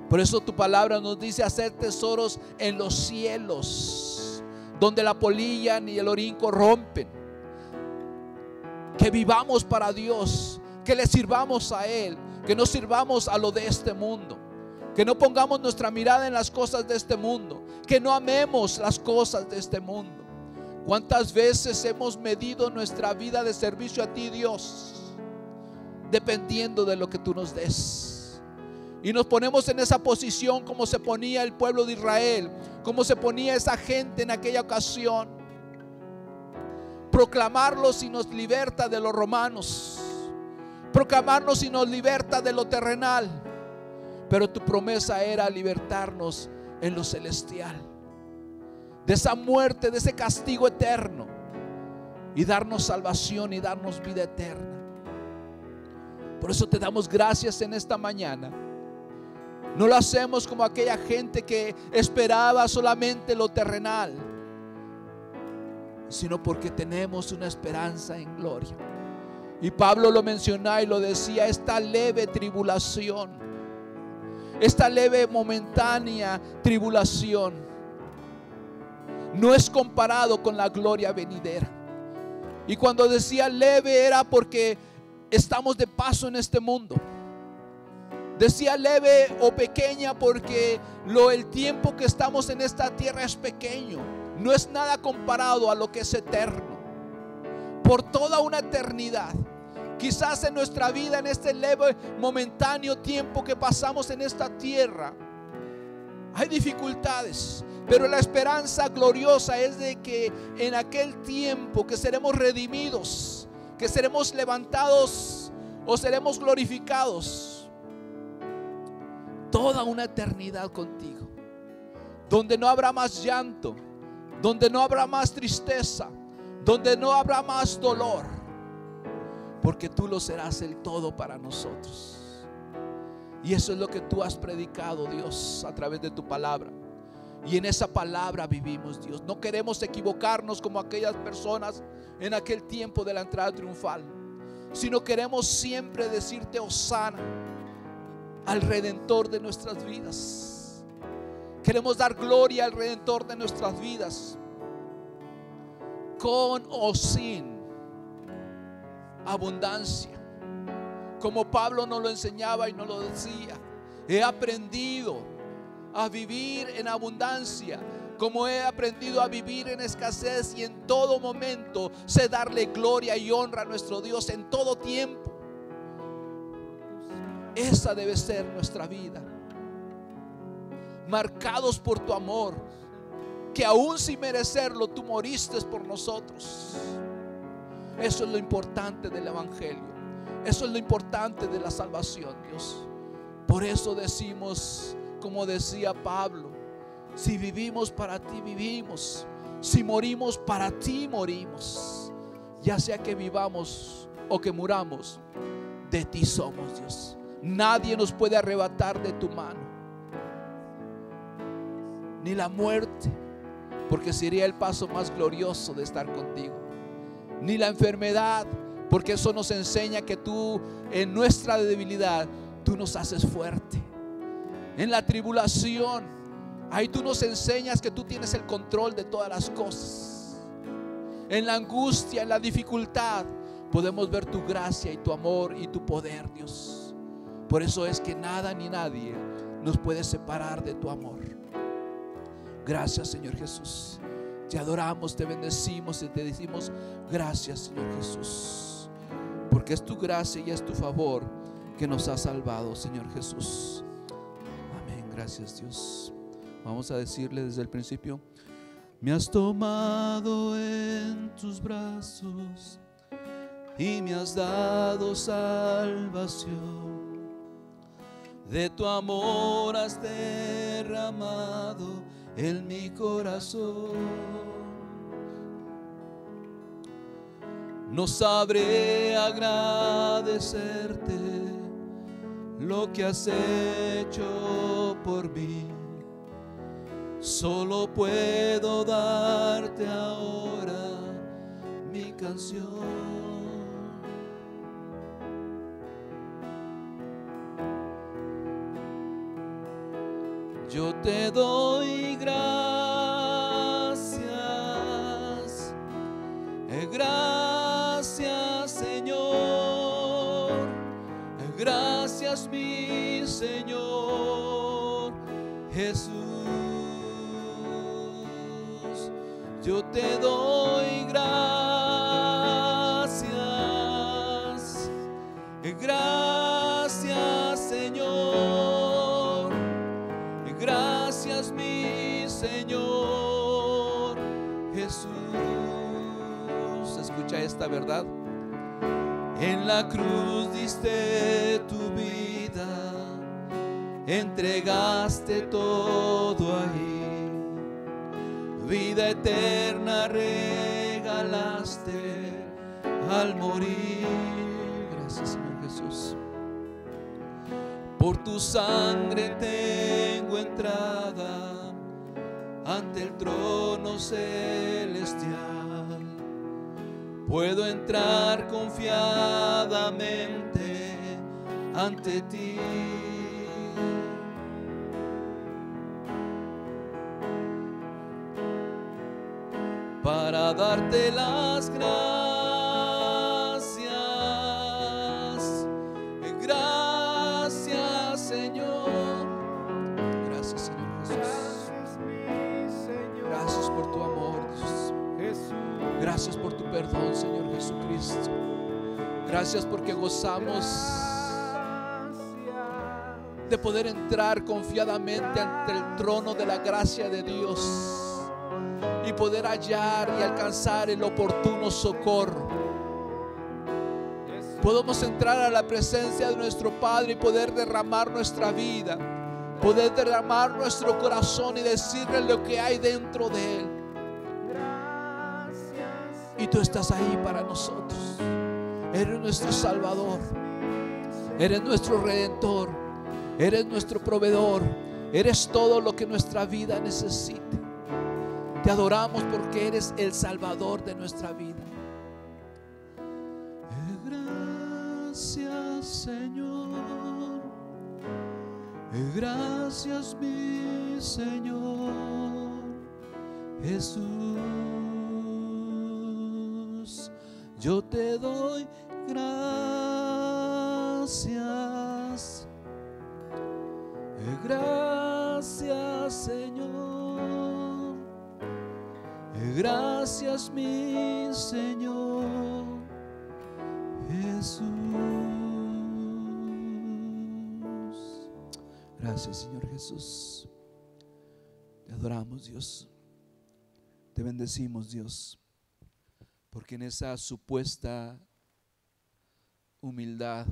Por eso tu palabra nos dice hacer tesoros en los cielos, donde la polilla ni el orín corrompen. Que vivamos para Dios, que le sirvamos a Él, que no sirvamos a lo de este mundo, que no pongamos nuestra mirada en las cosas de este mundo, que no amemos las cosas de este mundo, ¿Cuántas veces hemos medido nuestra vida de servicio a ti, Dios, dependiendo de lo que tú nos des? Y nos ponemos en esa posición como se ponía el pueblo de Israel, como se ponía esa gente en aquella ocasión. Proclamarlos y nos liberta de los romanos, proclamarnos y nos liberta de lo terrenal, pero tu promesa era libertarnos en lo celestial, de esa muerte, de ese castigo eterno, y darnos salvación y darnos vida eterna. Por eso te damos gracias en esta mañana. No lo hacemos como aquella gente que esperaba solamente lo terrenal, sino porque tenemos una esperanza en gloria. Y Pablo lo mencionaba y lo decía: esta leve tribulación, esta leve momentánea tribulación, no es comparado con la gloria venidera. Y cuando decía leve era porque estamos de paso en este mundo. Decía leve o pequeña porque el tiempo que estamos en esta tierra es pequeño, no es nada comparado a lo que es eterno. Por toda una eternidad, quizás en nuestra vida, en este leve momentáneo tiempo que pasamos en esta tierra, hay dificultades, pero la esperanza gloriosa es de que en aquel tiempo que seremos redimidos, que seremos levantados o seremos glorificados, toda una eternidad contigo, donde no habrá más llanto, donde no habrá más tristeza, donde no habrá más dolor, porque tú lo serás el todo para nosotros. Y eso es lo que tú has predicado, Dios, a través de tu palabra. Y en esa palabra vivimos, Dios. No queremos equivocarnos como aquellas personas en aquel tiempo de la entrada triunfal, sino queremos siempre decirte hosana al Redentor de nuestras vidas. Queremos dar gloria al Redentor de nuestras vidas, con o sin abundancia, como Pablo nos lo enseñaba y nos lo decía. He aprendido a vivir en abundancia, como he aprendido a vivir en escasez, y en todo momento sé darle gloria y honra a nuestro Dios en todo tiempo. Esa debe ser nuestra vida, marcados por tu amor, que aún sin merecerlo tú moriste por nosotros. Eso es lo importante del evangelio, eso es lo importante de la salvación, Dios. Por eso decimos, como decía Pablo: si vivimos, para ti vivimos; si morimos, para ti morimos. Ya sea que vivamos o que muramos, de ti somos, Dios. Nadie nos puede arrebatar de tu mano, ni la muerte, porque sería el paso más glorioso de estar contigo, ni la enfermedad, porque eso nos enseña que tú, en nuestra debilidad, tú nos haces fuerte. En la tribulación, ahí tú nos enseñas que tú tienes el control de todas las cosas. En la angustia, en la dificultad, podemos ver tu gracia y tu amor y tu poder, Dios. Por eso es que nada ni nadie nos puede separar de tu amor. Gracias, Señor Jesús. Te adoramos, te bendecimos y te decimos gracias, Señor Jesús, porque es tu gracia y es tu favor que nos ha salvado, Señor Jesús. Amén. Gracias, Dios. Vamos a decirle desde el principio: me has tomado en tus brazos y me has dado salvación. De tu amor has derramado en mi corazón. No sabré agradecerte lo que has hecho por mí. Solo puedo darte ahora mi canción. Yo te doy gracias, gracias, Señor, gracias, mi Señor Jesús. yo te doy gracias. Gracias, Señor. Gracias, mi Señor Jesús. Escucha esta verdad. En la cruz diste tu vida, entregaste todo ahí, vida eterna regalaste al morir. Gracias, Señor Jesús. Por tu sangre tengo entrada ante el trono celestial. Puedo entrar confiadamente ante ti. Para darte las gracias. Gracias, Señor. Gracias, Señor Jesús. Gracias por tu amor, Dios. Gracias por tu perdón, Señor Jesucristo. Gracias porque gozamos de poder entrar confiadamente ante el trono de la gracia de Dios y poder hallar y alcanzar el oportuno socorro. Podemos entrar a la presencia de nuestro Padre y poder derramar nuestra vida, poder derramar nuestro corazón y decirle lo que hay dentro de Él. Y tú estás ahí para nosotros. Eres nuestro Salvador, eres nuestro Redentor, eres nuestro proveedor, eres todo lo que nuestra vida necesita. Te adoramos porque eres el Salvador de nuestra vida. Gracias, Señor. Gracias, mi Señor Jesús. Yo te doy gracias. Gracias, Señor. Gracias, mi Señor Jesús. Gracias, Señor Jesús. Te adoramos, Dios. Te bendecimos, Dios. Porque en esa supuesta humildad,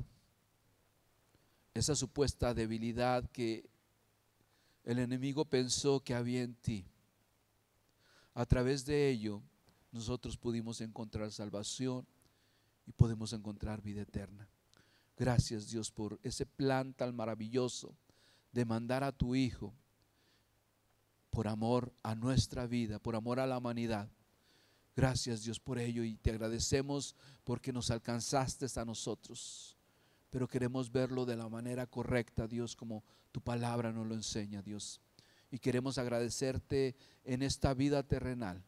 esa supuesta debilidad que el enemigo pensó que había en ti, a través de ello nosotros pudimos encontrar salvación y podemos encontrar vida eterna. Gracias, Dios, por ese plan tan maravilloso de mandar a tu Hijo por amor a nuestra vida, por amor a la humanidad. Gracias, Dios, por ello, y te agradecemos porque nos alcanzaste a nosotros, pero queremos verlo de la manera correcta, Dios, como tu palabra nos lo enseña, Dios. Y queremos agradecerte en esta vida terrenal,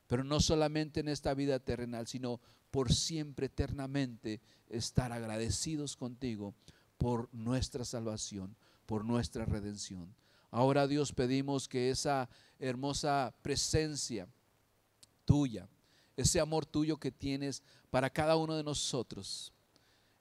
pero no solamente en esta vida terrenal, sino por siempre, eternamente, estar agradecidos contigo por nuestra salvación, por nuestra redención. Ahora, Dios, pedimos que esa hermosa presencia tuya, ese amor tuyo que tienes para cada uno de nosotros,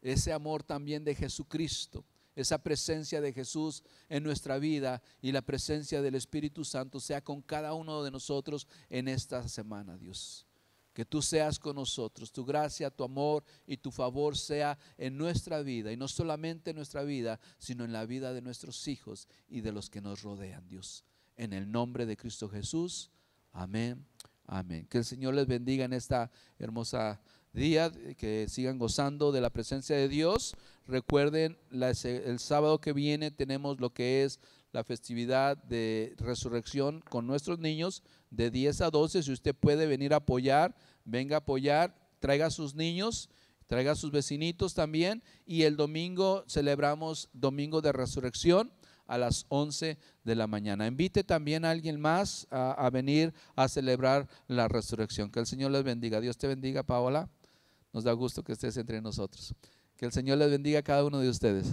ese amor también de Jesucristo, esa presencia de Jesús en nuestra vida y la presencia del Espíritu Santo sea con cada uno de nosotros en esta semana, Dios. Que tú seas con nosotros, tu gracia, tu amor y tu favor sea en nuestra vida, y no solamente en nuestra vida, sino en la vida de nuestros hijos y de los que nos rodean, Dios. En el nombre de Cristo Jesús, amén. Amén. Que el Señor les bendiga en esta hermosa día, que sigan gozando de la presencia de Dios. Recuerden, el sábado que viene tenemos lo que es la festividad de resurrección con nuestros niños de 10 a 12. Si usted puede venir a apoyar, venga a apoyar, traiga a sus niños, traiga a sus vecinitos también. Y el domingo celebramos Domingo de Resurrección a las 11 de la mañana. Invite también a alguien más a venir a celebrar la resurrección. Que el Señor les bendiga. Dios te bendiga, Paola. Nos da gusto que estés entre nosotros. Que el Señor les bendiga a cada uno de ustedes.